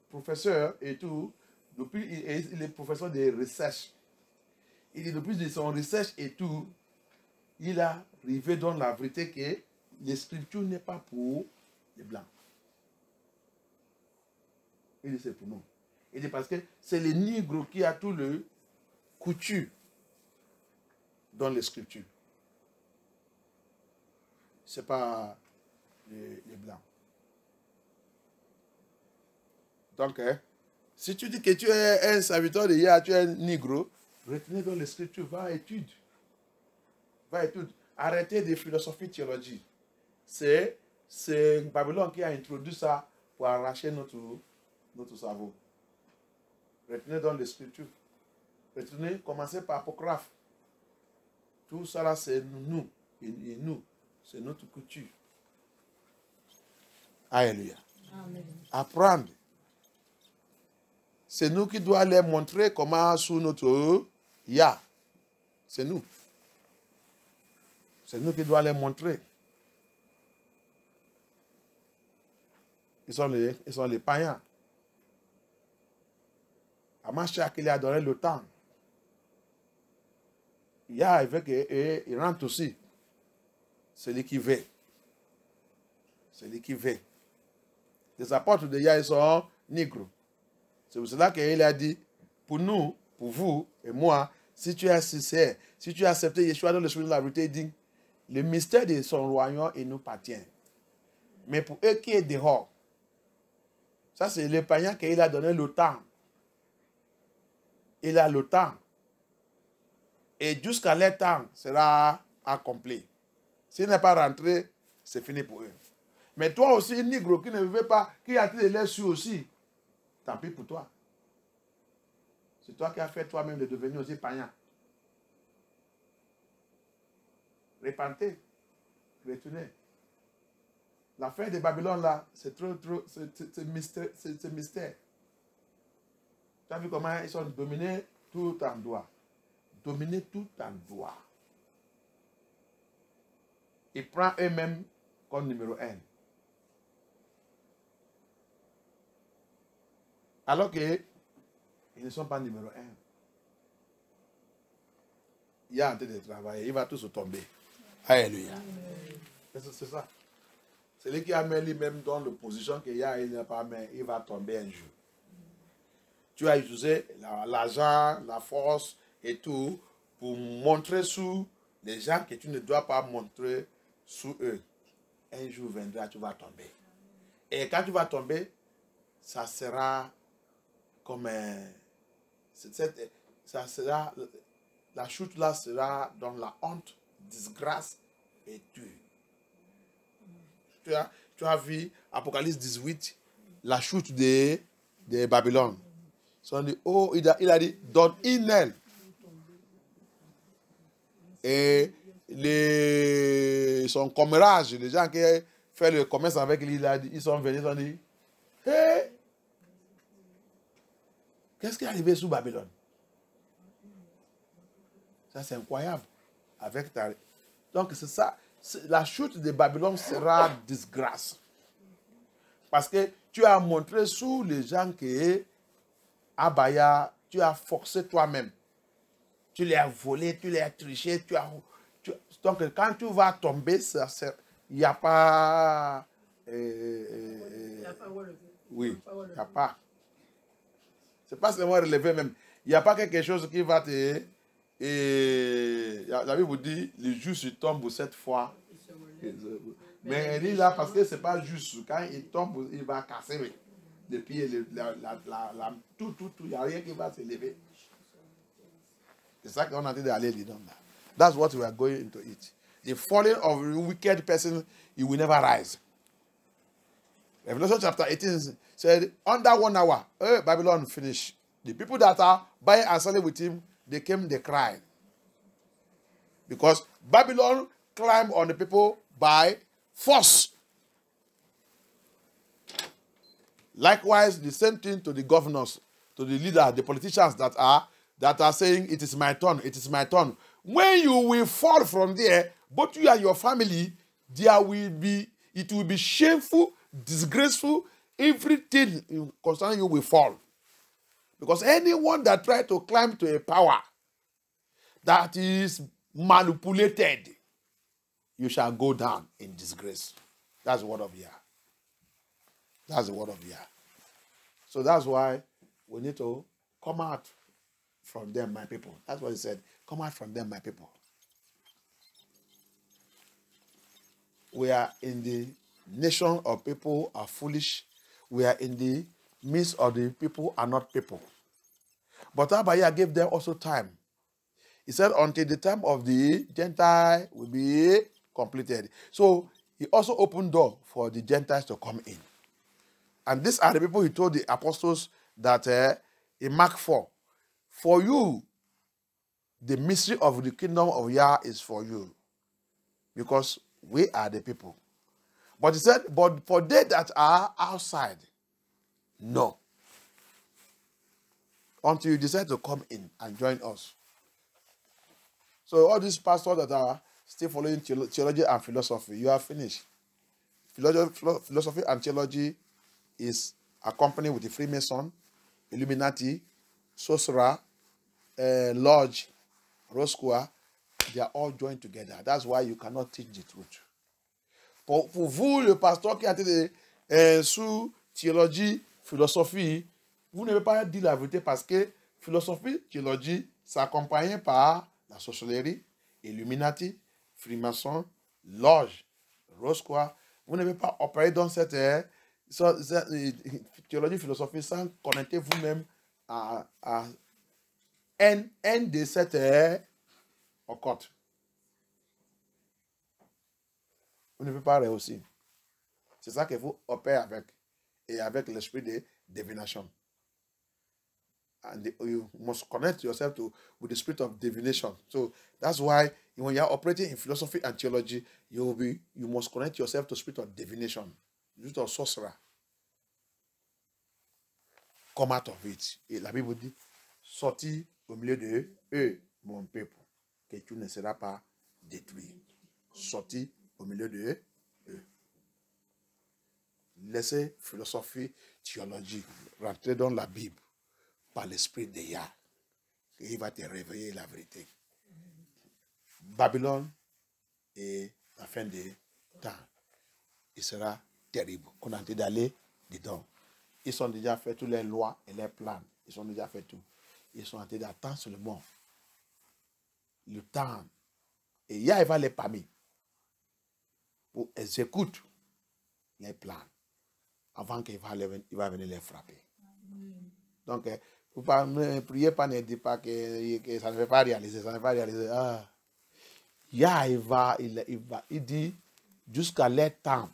professeur et tout, depuis il est professeur de recherche. Il dit, depuis son recherche et tout, il a arrivé dans la vérité que les Scriptures n'est pas pour les Blancs. Il dit, c'est pour nous. Il dit, parce que c'est les négros qui a tout le couture dans les Scriptures. Ce n'est pas les Blancs. Donc, si tu dis que tu es un serviteur de Yah, tu es un négro, retenez dans les Scriptures, va à étude. Va à étude. Arrêtez de philosophie théologie. C'est Babylone qui a introduit ça pour arracher notre cerveau. Retenez dans les Scriptures. Retenez, commencez par Apocryphe. Tout ça là, c'est nous. Et nous, c'est notre couture. Alléluia. Amen. Apprendre. C'est nous qui devons les montrer comment sous notre Yah. C'est nous. C'est nous qui devons les montrer. Ils sont les païens. Amashak, il a donné le temps. Yah, il rentre aussi. C'est lui qui veut. C'est lui qui veut. Les apôtres de Yah, ils sont négros. C'est pour cela qu'il a dit, pour nous, pour vous et moi, si tu es sincère, si tu as accepté Yeshua dans le chemin de la vérité, il dit, le mystère de son royaume, il nous appartient. Mais pour eux qui est dehors, ça c'est le païen qu'il a donné le temps. Il a le temps. Et jusqu'à leur temps sera accompli. S'il n'est pas rentré, c'est fini pour eux. Mais toi aussi, négro, qui ne veut pas, qui a tiré les su aussi, tant pis pour toi. C'est toi qui as fait toi-même de devenir aussi païen. Repentez. Retournez. L'affaire de Babylone là, c'est c'est mystère. Tu as vu comment ils sont dominés tout en droit. Dominés tout en droit. Ils prennent eux-mêmes comme numéro 1. Alors qu'ils ne sont pas numéro 1. Il y a un train de travailler, il va tous tomber. Alléluia. C'est ça. C'est lui qui a mis lui-même dans la position qu'il y a, il n'a pas mis, il va tomber un jour. Tu as utilisé l'argent, la force et tout pour montrer sous les gens que tu ne dois pas montrer sous eux. Un jour viendra, tu vas tomber. Et quand tu vas tomber, ça sera comme ça sera, la chute là sera dans la honte, disgrâce et tue. Tu as vu Apocalypse 18, la chute de Babylone. Oh, il a dit, donne une aile. Et son commérage, les gens qui font le commerce avec lui, ils sont venus, ils ont dit, hé, qu'est-ce qui est arrivé sous Babylone? Ça, c'est incroyable. Donc, c'est ça. La chute de Babylone sera disgrâce. Parce que tu as montré sous les gens que Abaya, tu as forcé toi-même. Tu les as volés, tu les as trichés. Donc, quand tu vas tomber, il n'y a pas... Oui, il n'y a pas. C'est pas seulement relevé même. Il n'y a pas quelque chose qui va te... Et la Bible vous dit, le juste tombe 7 fois. Mais elle dit là, parce que c'est pas juste. Quand il tombe, il va casser les pieds, tout. Il n'y a rien qui va se lever. C'est ça qu'on a dit d'aller dedans là. That's what we are going into it. The falling of a wicked person, he will never rise. Revelation chapter 18 said, under 1 hour, Babylon finished. The people that are buying and selling with him, they cried. Because Babylon climbed on the people by force. Likewise, the same thing to the governors, to the leaders, the politicians that are saying, it is my turn, it is my turn. When you will fall from there, both you and your family, it will be shameful, disgraceful, everything concerning you will fall. Because anyone that tries to climb to a power that is manipulated, you shall go down in disgrace. That's the word of Yah. That's the word of Yah. So that's why we need to come out from them, my people. That's what he said. Come out from them, my people. We are in the nation of people are foolish. We are in the midst of the people are not people. But Abaya gave them also time. He said until the time of the Gentile will be completed. So he also opened door for the Gentiles to come in. And these are the people he told the apostles that in Mark 4, for you, the mystery of the kingdom of Yah is for you. Because we are the people. But he said, but for they that are outside, no. Until you decide to come in and join us. So all these pastors that are still following theology and philosophy, you are finished. Philosophy and theology is accompanied with the Freemason, Illuminati, Sorcerer, Lodge, Roscoe. They are all joined together. That's why you cannot teach the truth. Pour vous, le pasteur qui a été sous théologie, philosophie, vous ne pouvez pas dire la vérité parce que philosophie, théologie, s'accompagne par la sorcellerie, Illuminati, Freemason, Loge, Roscoe. Vous ne pouvez pas opérer dans cette théologie, philosophie sans connecter vous-même à un de cette occulte. Vous ne pouvez pas réussir. C'est ça qu'il faut opérer avec. Et avec l'esprit de divination. And you must connect yourself with the spirit of divination. So that's why when you are operating in philosophy and theology, you must connect yourself to the spirit of divination, the spirit of sorcerer. Come out of it. Et la Bible dit, sortis au milieu de eux, mon peuple, que tu ne seras pas détruit. Sortis au milieu de eux. Laissez philosophie, théologie rentrer dans la Bible par l'esprit de Yah. Il va te réveiller la vérité. Babylone est la fin des temps. Il sera terrible. On a envie d'aller dedans. Ils ont déjà fait toutes les lois et les plans. Ils ont déjà fait tout. Ils sont en train d'attendre seulement le temps. Et Yah va les parmi pour exécuter les plans avant qu'il va venir les frapper. Donc, vous ne priez pas, ne dites pas que ça ne va pas réaliser, ça ne va pas réaliser. Ah. Yah, il dit, jusqu'à leur temps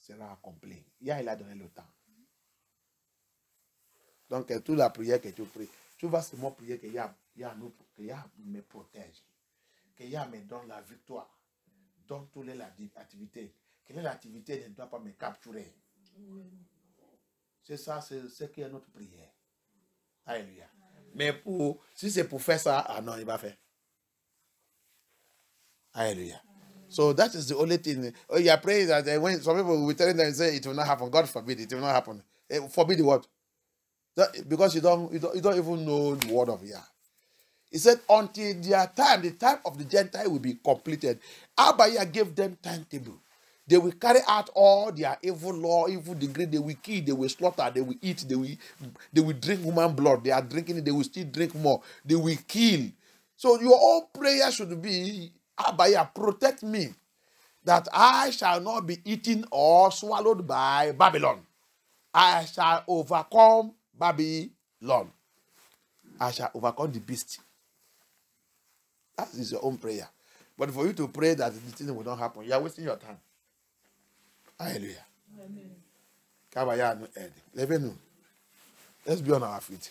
sera accompli. Yah, il a donné le temps. Donc, toute la prière que tu pries, tu vas seulement prier que Yah me protège, que Yah me donne la victoire dans toutes les activités. Que l'activité ne doit pas me capturer. C'est ça, c'est ce qui est notre prière. Alléluia. Mais si c'est pour faire ça, non, il va faire. Alléluia. So that is the only thing. Oh, you are praying that when some people will tell them and say it will not happen. God forbid it will not happen. Forbid what? Because you don't even know the word of Yah. He said until their time, the time of the Gentile will be completed. Abaya gave them timetable. They will carry out all their evil law, evil degree. They will kill, they will slaughter, they will eat, they will drink human blood. They are drinking it, they will still drink more. They will kill. So your own prayer should be, Abaya, protect me, that I shall not be eaten or swallowed by Babylon. I shall overcome Babylon. I shall overcome the beast. That is your own prayer. But for you to pray that the thing will not happen, you are wasting your time. Hallelujah. Amen. Let's be on our feet.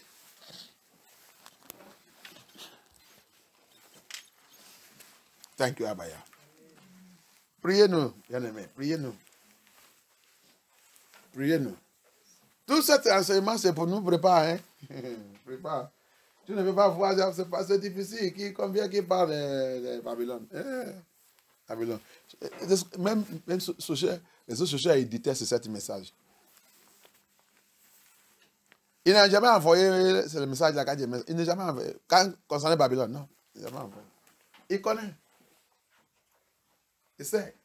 Thank you, Abaya. Priez-nous, bien-aimés. Priez-nous. Priez-nous. Tout cet enseignement, c'est pour nous préparer. Prépare. Tu ne peux pas voir, c'est difficile. Combien qui parle de Babylone? Babylone. Même les autres sociaux, ils détestent ce message. Il n'a jamais envoyé le message là. Il n'a jamais envoyé. Quand concernant Babylone, non. Il n'a jamais envoyé. Il connaît. Il sait.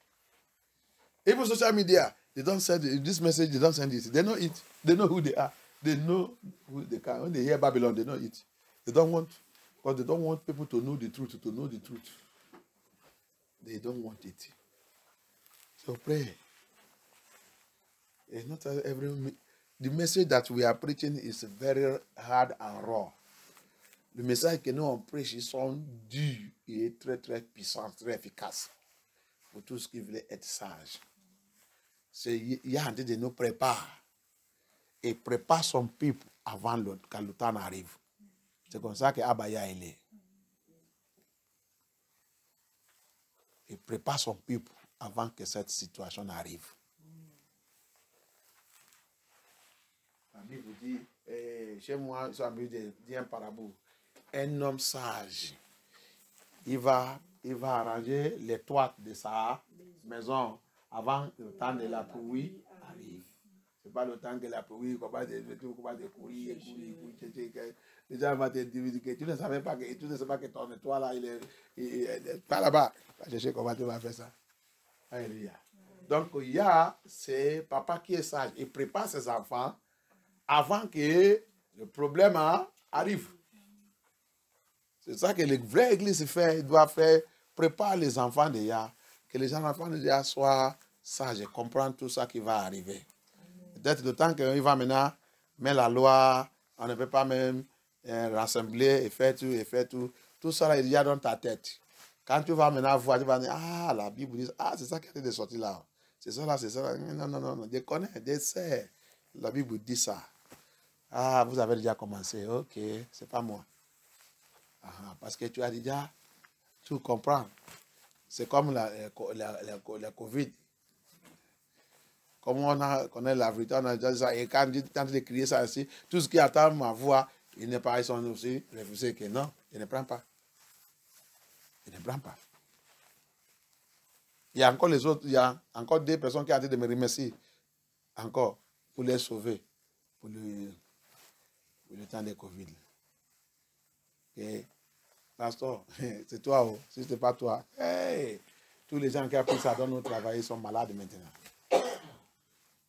Even social media, they don't send this message, they don't send it. They know it. They know who they are. They know who they can. When they hear Babylon, they know it. They don't want, because they don't want people to know the truth, They don't want it. So pray. It's not the message that we are preaching is very hard and raw. Le message que nous on prêche, ils sont durs et très très puissants, très efficaces pour tous qui veulent être sages. C'est Yahweh de nous prépare et prépare son peuple avant quand le temps arrive. C'est comme ça que Abaya est. Il prépare son peuple avant que cette situation arrive. La Bible dit, chez moi, ça me dit un parabole. Un homme sage, il va arranger les toits de sa maison avant que le temps de la pluie arrive. Ce n'est pas le temps que la pluie, qu'on va courir. Les gens vont te dire que tu ne savais pas que ton toit là, il est pas là-bas. Va chercher comment tu vas faire ça. Alléluia. Donc, il y a c'est papa qui est sage. Il prépare ses enfants avant que le problème arrive. C'est ça que la vraie église fait. Il doit faire préparer les enfants déjà. Que les enfants déjà soient sages et comprennent tout ça qui va arriver. Peut-être le temps qu'il va maintenant mettre la loi, on ne peut pas même rassembler et faire tout. Tout ça là, il y a dans ta tête. Quand tu vas maintenant voir, tu vas dire, ah, la Bible dit, ah, c'est ça qui est sorti là. C'est ça là, c'est ça là. Non. Je connais, je sais. La Bible dit ça. Ah, vous avez déjà commencé. Ok, c'est pas moi. Ah, parce que tu as déjà tout comprendre. C'est comme la Covid. Comme on connaît la vérité, on a déjà dit ça. Et quand tu tentes de crier ça ici, tout ce qui attend ma voix, il n'est pas, ils sont aussi refusés que non, il ne prend pas. Il ne prend pas. Il y a encore les autres, il y a encore des personnes qui ont été de me remercier. Encore, pour les sauver. Pour le temps de Covid. Et, pasteur, c'est toi, oh. Si ce n'est pas toi, hey, tous les gens qui ont pris ça dans nos travail sont malades maintenant.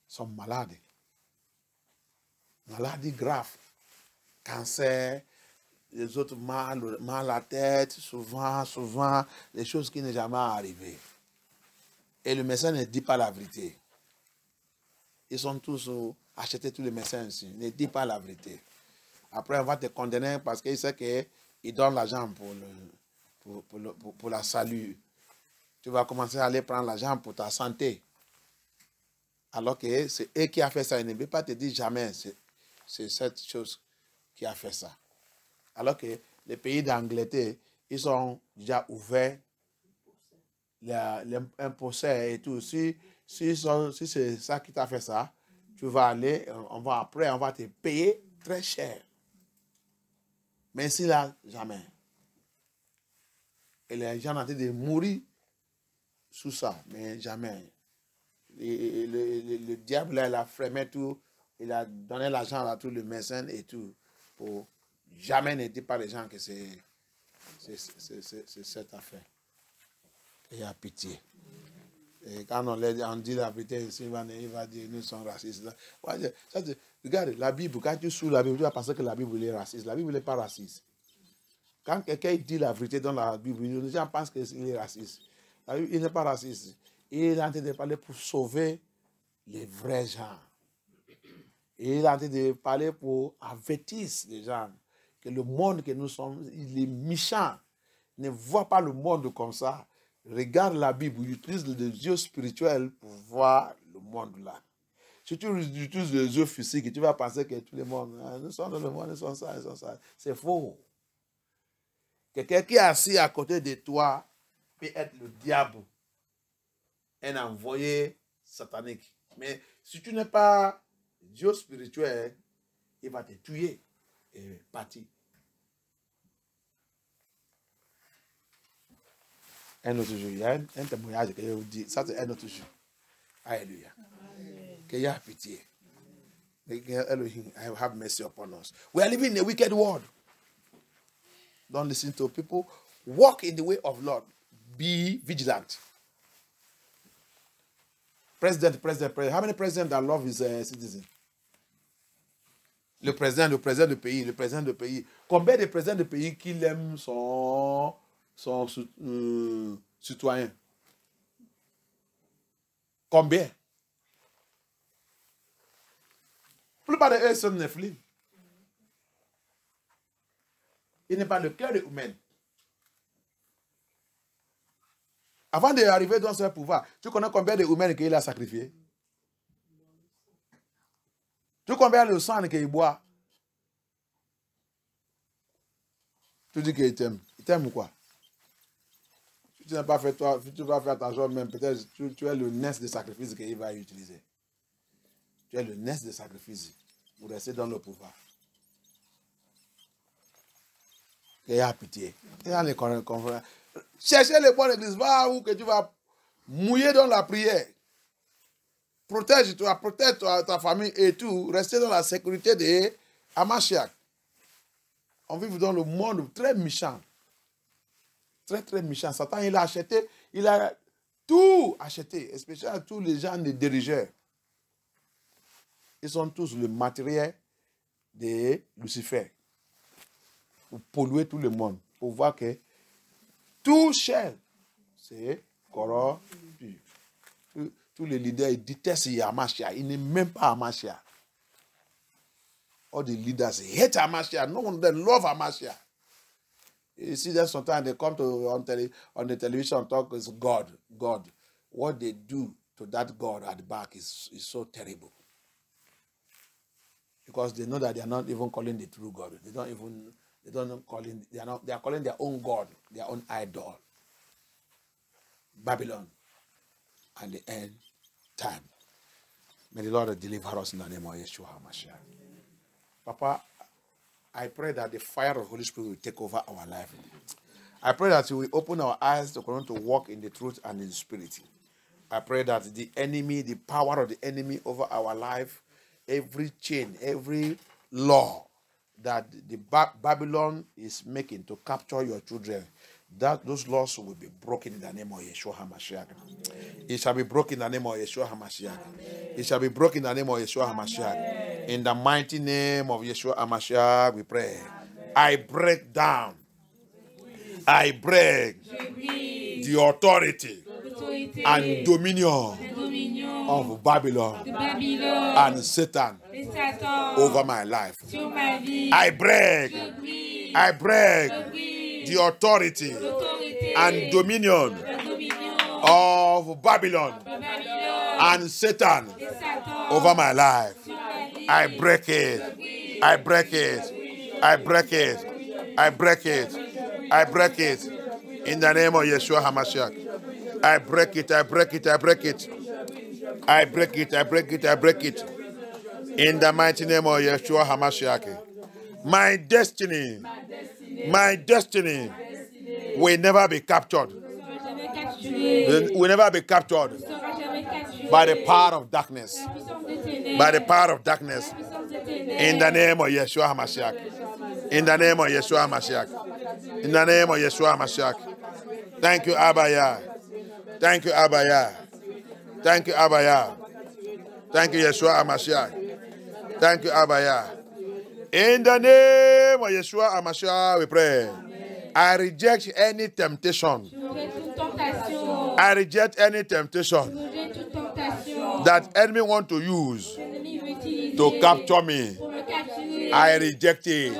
Sont malades. Maladies graves. Cancer, les autres mal à la tête, souvent, les choses qui n'est jamais arrivées. Et le médecin ne dit pas la vérité. Ils sont tous achetés, tous les médecins ici. Ne dit pas la vérité. Après, on va te condamner parce qu'il sait qu'il donne l'argent pour la salut. Tu vas commencer à aller prendre l'argent pour ta santé. Alors que c'est eux qui a fait ça. Il ne veut pas te dire jamais. C'est cette chose qui a fait ça. Alors que les pays d'Angleterre, ils sont déjà ouverts. Un procès et tout. Si c'est ça qui t'a fait ça, tu vas aller, on va te payer très cher. Mais ici, là, jamais. Et les gens ont été de mourir sous ça, mais jamais. Le diable, là, il a frémé tout, il a donné l'argent à tous les médecins et tout, pour jamais ne dire pas les gens que c'est cette affaire. Et à pitié. Et quand on dit la vérité, il va dire nous sommes racistes. Regarde, la Bible, quand tu sous la Bible, tu vas penser que la Bible est raciste. La Bible n'est pas raciste. Quand quelqu'un dit la vérité dans la Bible, les gens pensent qu'il est raciste. La Bible, il n'est pas raciste. Il est en train de parler pour sauver les vrais gens. Et il est en train de parler pour avertir les gens que le monde que nous sommes, il est méchant. Ne vois pas le monde comme ça. Regarde la Bible, utilise les yeux spirituels pour voir le monde là. Si tu utilises les yeux physiques, tu vas penser que tout le monde, nous sommes dans le monde, nous sommes ça, nous sommes ça. C'est faux. Quelqu'un qui est assis à côté de toi peut être le diable, un envoyé satanique. Mais si tu n'es pas Dieu spirituel, il va te tuer et partir. Un autre jour, il y a un témoignage que je vous dis, ça c'est un autre jour. Alléluia. Qu'il y a pitié. Elohim, have mercy upon us. We are living in a wicked world. Don't listen to people. Walk in the way of Lord. Be vigilant. President. How many presidents that love his citizens? Le président du pays. Combien de présidents de pays qui l'aiment son citoyen? Combien? La plupart d'eux sont Nephilim. Il n'est pas le cœur de humain. Avant d'arriver dans ce pouvoir, tu connais combien de humains qu'il a sacrifié? Tu connais combien de sang qu'il boit? Tu dis qu'il t'aime. Il t'aime ou quoi? Si tu n'as pas fait toi, si tu vas faire attention même, peut-être tu es le nest de sacrifice qu'il va utiliser. Tu es le nest de sacrifice pour rester dans le pouvoir. Et à pitié. Cherchez les bonnes églises, va où que tu vas mouiller dans la prière. Protège-toi, protège ta famille et tout. Restez dans la sécurité de Hamashiach. On vit dans le monde très méchant. Très, très méchant. Satan, il a tout acheté, especially tous les gens des dirigeants. Ils sont tous le matériel de Lucifer. Pour polluer tout le monde. Pour voir que tout cher, c'est corrompu. Tous les leaders, ils détestent Hamashiach. Ils n'aiment même pas Hamashiach. All the leaders hate Hamashiach. No one of them love Hamashiach. You see that sometimes they come on the television and talk is God. What they do to that God at the back is so terrible. Because they know that they are not even calling the true God. They are calling their own God, their own idol. Babylon and the end time. May the Lord deliver us in the name of Yeshua HaMashiach. Papa, I pray that the fire of the Holy Spirit will take over our life. I pray that you will open our eyes to continue to walk in the truth and in the spirit. I pray that the enemy, the power of the enemy over our life, every chain, every law that the Babylon is making to capture your children, that those laws will be broken in the name of Yeshua HaMashiach. It shall be broken in the name of Yeshua HaMashiach. It shall be broken in the name of Yeshua HaMashiach. In the mighty name of Yeshua HaMashiach, we pray. I break down. I break the authority and dominion of Babylon and Satan over my life. I break the authority and dominion of Babylon and Satan over my life. I break it. I break it. I break it. I break it. I break it. In the name of Yeshua HaMashiach. I break it. I break it. I break it. I break it. I break it. I break it. In the mighty name of Yeshua HaMashiach. My destiny will never be captured. Will never be captured by the power of darkness. By the power of darkness. In the name of Yeshua HaMashiach. In the name of Yeshua HaMashiach. In the name of Yeshua HaMashiach. Thank you, Abba Yah. Thank you, Abba Yah. Thank you, Abaya. Thank you, Yeshua HaMashiach. Thank you, Abaya. In the name of Yeshua HaMashiach, we pray. I reject any temptation. I reject any temptation that enemy want to use to capture me. I reject it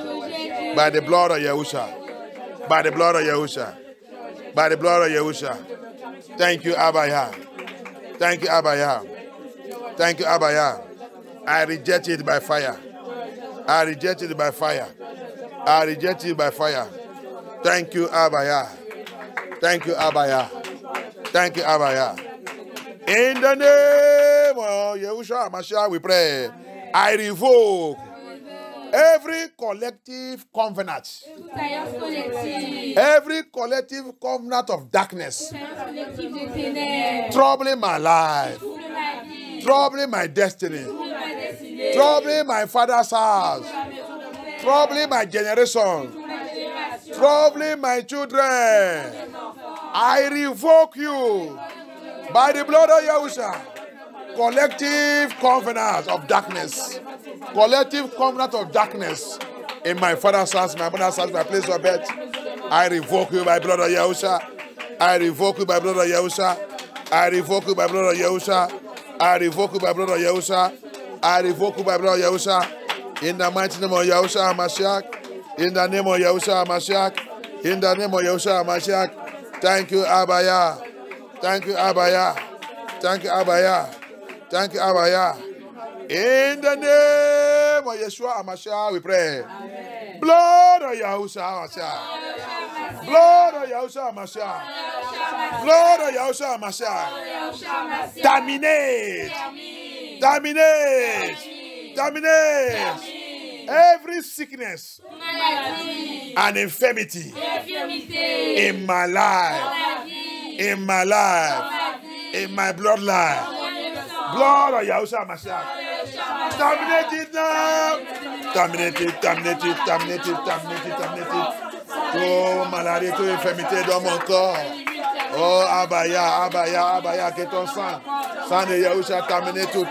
by the blood of Yahusha. By the blood of Yahusha. By the blood of Yahusha. Thank you, Abaya. Thank you, Abaya. Thank you, Abaya. I reject it by fire. I reject it by fire. I reject it by fire. Thank you, Abaya. Thank you, Abaya. Thank you, Abaya. In the name of Yahushua HaMashiach, we pray. I revoke every collective covenant. Every collective covenant of darkness. Troubling my life. Troubling my destiny. Troubling my father's house. Troubling my generation. Troubling my children. I revoke you by the blood of Yahusha. Collective covenant of darkness. Collective covenant of darkness in my father's house, my mother's house, my place of birth. I revoke you by the blood of Yahusha. I revoke you by the blood of Yahusha. I revoke you by the blood of Yahusha. I revoke you by the blood of Yahusha. I revoke you by the blood of Yahusha. In the mighty name of Yahushua HaMashiach. In the name of Yahushua HaMashiach. In the name of Yahushua HaMashiach. Thank you, Abaya. Thank you, Abaya. Thank you, Abaya. Thank you, Abaya. In the name of Yeshua HaMashiach, we pray. Amen. Blood of Yahushua HaMashiach. Blood of Yahushua HaMashiach. Blood of Yahushua HaMashiach. Terminate. Terminate. Terminate. Every sickness and infirmity in my life, in my life, in my bloodline. Blood of Yahushua HaMashiach. Terminate it now. Terminate it, terminate it, terminate it, terminate it, terminate it. Oh, maladie, toute infirmité dans mon corps. Oh, Abaya, Abaya, Abaya, que ton sang. Sang de Yahushua, terminez tout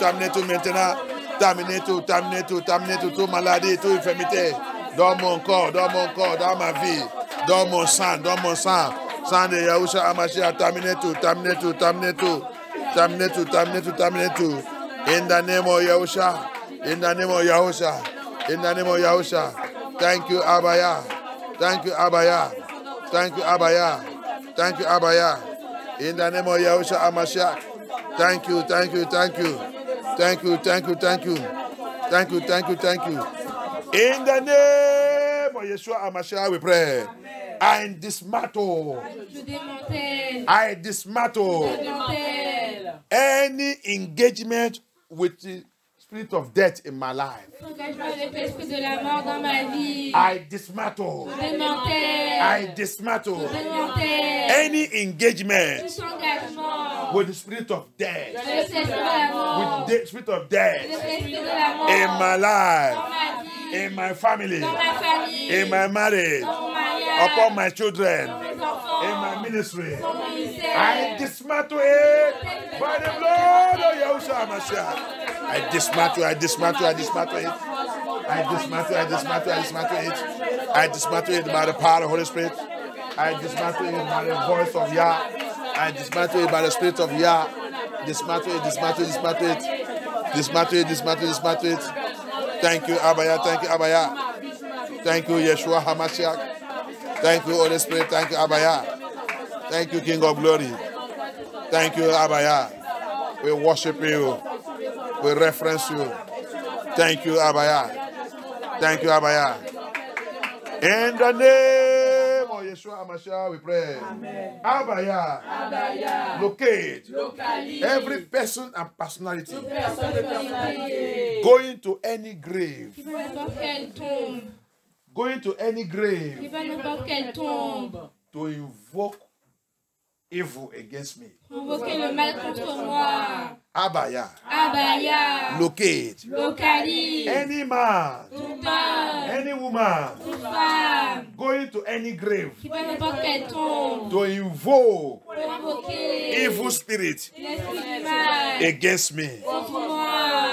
maintenant. Terminez tout, toute maladie, toute infirmité. Dans mon corps, dans ma vie. Dans mon sang, Sang de Yahushua HaMashiach, terminez tout. Terminez tout. In the name of Yahusha. In the name of Yahusha. In the name of Yahusha. Thank you, Abaya. Thank you, Abaya. Thank you, Abaya. Thank you, Abaya. In the name of Yahusha HaMashiach. Thank you. In the name of Yeshua HaMashiach, we pray. I dismantle any engagement with the spirit of death in my life. I dismantle any engagement with the spirit of death. With the spirit of death in my life, in my family, in my marriage, upon my children, in my ministry. I dismantle it by the blood of Yahushua HaMashiach. I dismantle it. I dismantle it by the power of the Holy Spirit. I dismantle it by the voice of Yah. I dismantle it by the spirit of Yah. Dismantle it. Thank you, Abaya. Thank you, Yeshua HaMashiach. Thank you, Holy Spirit. Thank you, Abaya. Thank you, King of Glory. Thank you, Abaya. We worship you. We reference you. Thank you, Abaya. In the name of Yeshua HaMashiach, we pray. Amen. Abaya. Locate every person and personality going to any grave. Going to any grave to invoke evil against me. Invoquer le mal contre moi. Abaya. Locate. Any man. Any woman. Going to any grave. To invoke evil spirit against me. contre moi.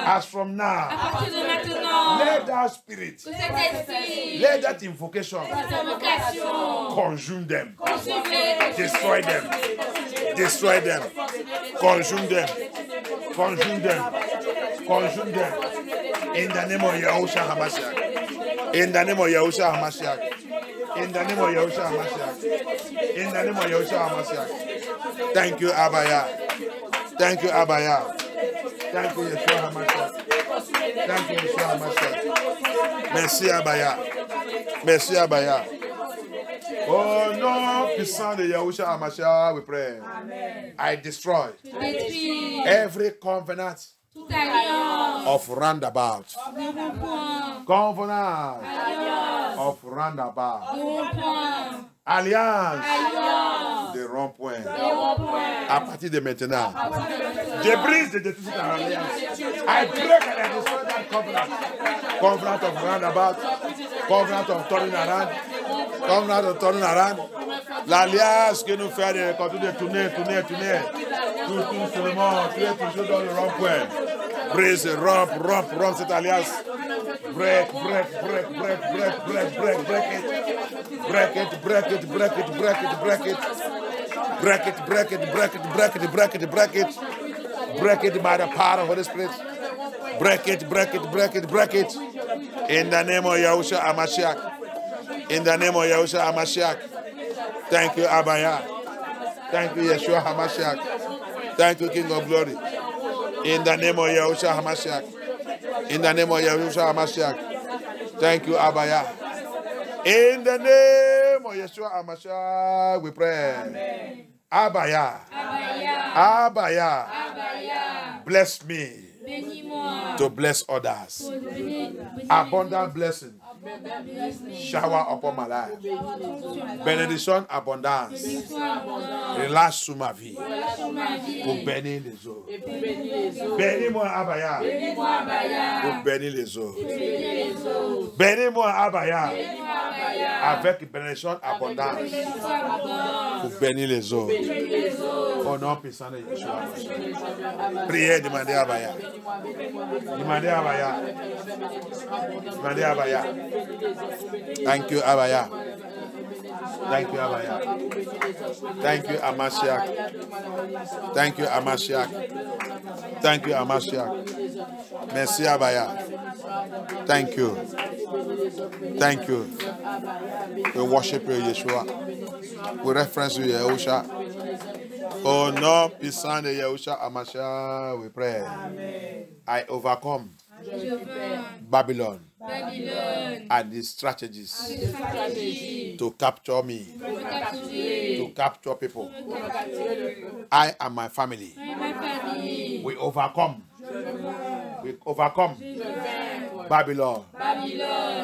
As from À now, partir de maintenant, let that spirit, que cet esprit, let that invocation cette vocation, consume them, consumez, destroy them, destroy them, consume them, consume them, consume them. In the name of Yahushua HaMashiach. In the name of Yahushua HaMashiach. In the name of Yahushua HaMashiach. In the name of Yahushua HaMashiach. Thank you, Abaya. Thank you, Abaya. Thank you, Yeshua HaMashiach. Thank you, Yeshua HaMashiach. Merci, Abaya. Merci, Abaya. Oh nom puissant de Yahushua HaMashiach, we pray. Amen. I destroy détruis every covenant toute alliance, of roundabout. de rond-point, Covenant alliance, of roundabout. de rond-point, Alliance alliance, de rond-point. de rond-point. À partir de maintenant, je brise de toute cette alliance. I break and I destroy that covenant. Covenant of roundabout. Covenant of turning around. Covenant of turning around. L'alliance que nous faisons de continuer de tourner. Tout seulement, tu es toujours dans le rond-point. Brise, rompe cette alliance. Break it. Break it by the power of the Holy Spirit. Break it. In the name of Yahushua HaMashiach. In the name of Yahushua HaMashiach. Thank you, Abaya. Thank you, Yeshua HaMashiach. Thank you, King of Glory. In the name of Yahushua HaMashiach. In the name of Yahushua HaMashiach. Thank you, Abaya. In the name of Yeshua HaMashiach, we pray. Amen. Abaya. Bless me to bless others. Abundant blessing. Shower upon my life. Bénédiction, abondance. Relâche sur ma vie. Pour bénir les autres. Bénis-moi, Abaya. Pour bénir les autres. Bénis-moi, Abaya. Avec bénédiction, abondance. Pour bénir les autres. Au nom puissant de Yeshua. Priez, demandez à Abaya. Demandez à Abaya. Demandez à Abaya. Thank you, Abaya. Thank you, Abaya. Thank you, Amashiach. Thank you, Amashiach. Thank you, Amashiach. Merci, Abaya. Thank you. Thank you. We worship you, Yeshua. We reference you, Yahusha. Oh no, puissant de Yahusha Amashiach, we pray. Amen. I overcome Babylon and the strategies to capture me, to capture people. I and my family, we overcome Babylon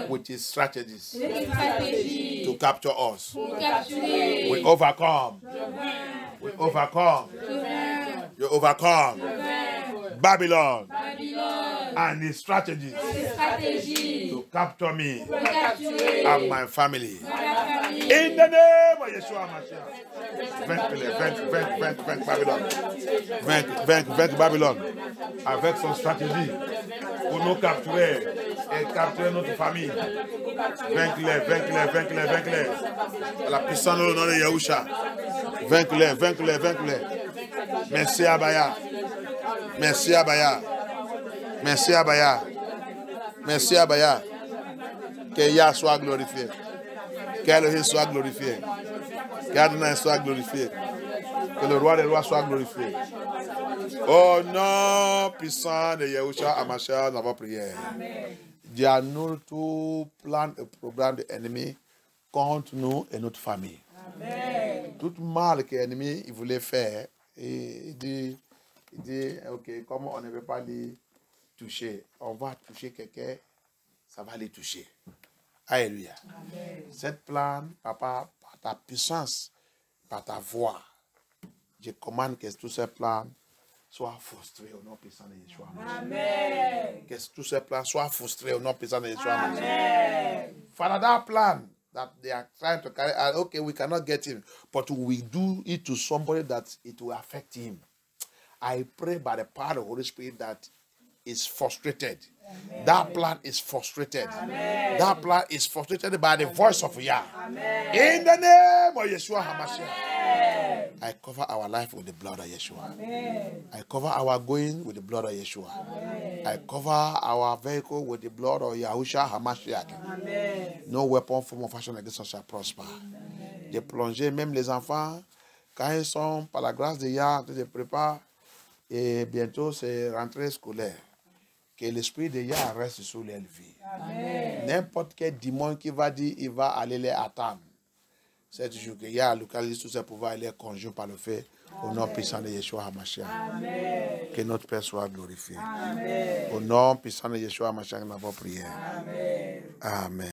with its strategies to capture us. We overcome. You overcome Babylon and its strategies to capture me and my family. In the name of Yeshua HaMashiach. Vainc Babylon. Vainc Babylon. Avec son stratégie pour nous capturer et capturer notre famille. Vainc-les. À la puissance de nom de Yahusha. Vainc-les. Merci Abaya. Que Yah soit glorifié. Qu'Elohim soit glorifié. Qu'Adonai soit glorifié. Que le roi des rois soit glorifié. Au nom puissant de Yahushua HaMashiach, nous avons prié. Dieu annule tout plan et programme de l'ennemi contre nous et notre famille. Amen. Tout mal que l'ennemi voulait faire, il dit, ok, comme on ne veut pas les toucher, on va toucher quelqu'un, ça va les toucher. Alléluia. Amen. Cette plan, papa, par ta puissance, par ta voix, je commande que tous ces plans soient frustrés au nom puissant de Yeshua. Amen. Que tous ces plans soient frustrés au nom puissant de Yeshua. Amen. Father, that plan that they are trying to carry out, okay, we cannot get him, but we do it to somebody that it will affect him. I pray by the power of the Holy Spirit that is frustrated. Amen. That plan is frustrated. Amen. That plan is frustrated by the voice of Yah. Amen. In the name of Yeshua HaMashiach. I cover our life with the blood of Yeshua. Amen. I cover our going with the blood of Yeshua. Amen. I cover our vehicle with the blood of Yahushua HaMashiach. Amen. No weapon form of fashion against us shall prosper. Amen. De plonger, même les enfants, quand ils sont, par la grâce de Yah, ils se préparent, et bientôt c'est rentrée scolaire. Que l'esprit de Yah reste sur leur vie. N'importe quel démon qui va dire, il va aller les attendre. C'est toujours que Yah localise tous ses pouvoirs et les conjure par le fait au nom puissant de Yeshua HaMashiach. Que notre Père soit glorifié. Amen. Au nom puissant de Yeshua HaMashiach, nous avons prié. Amen. Amen.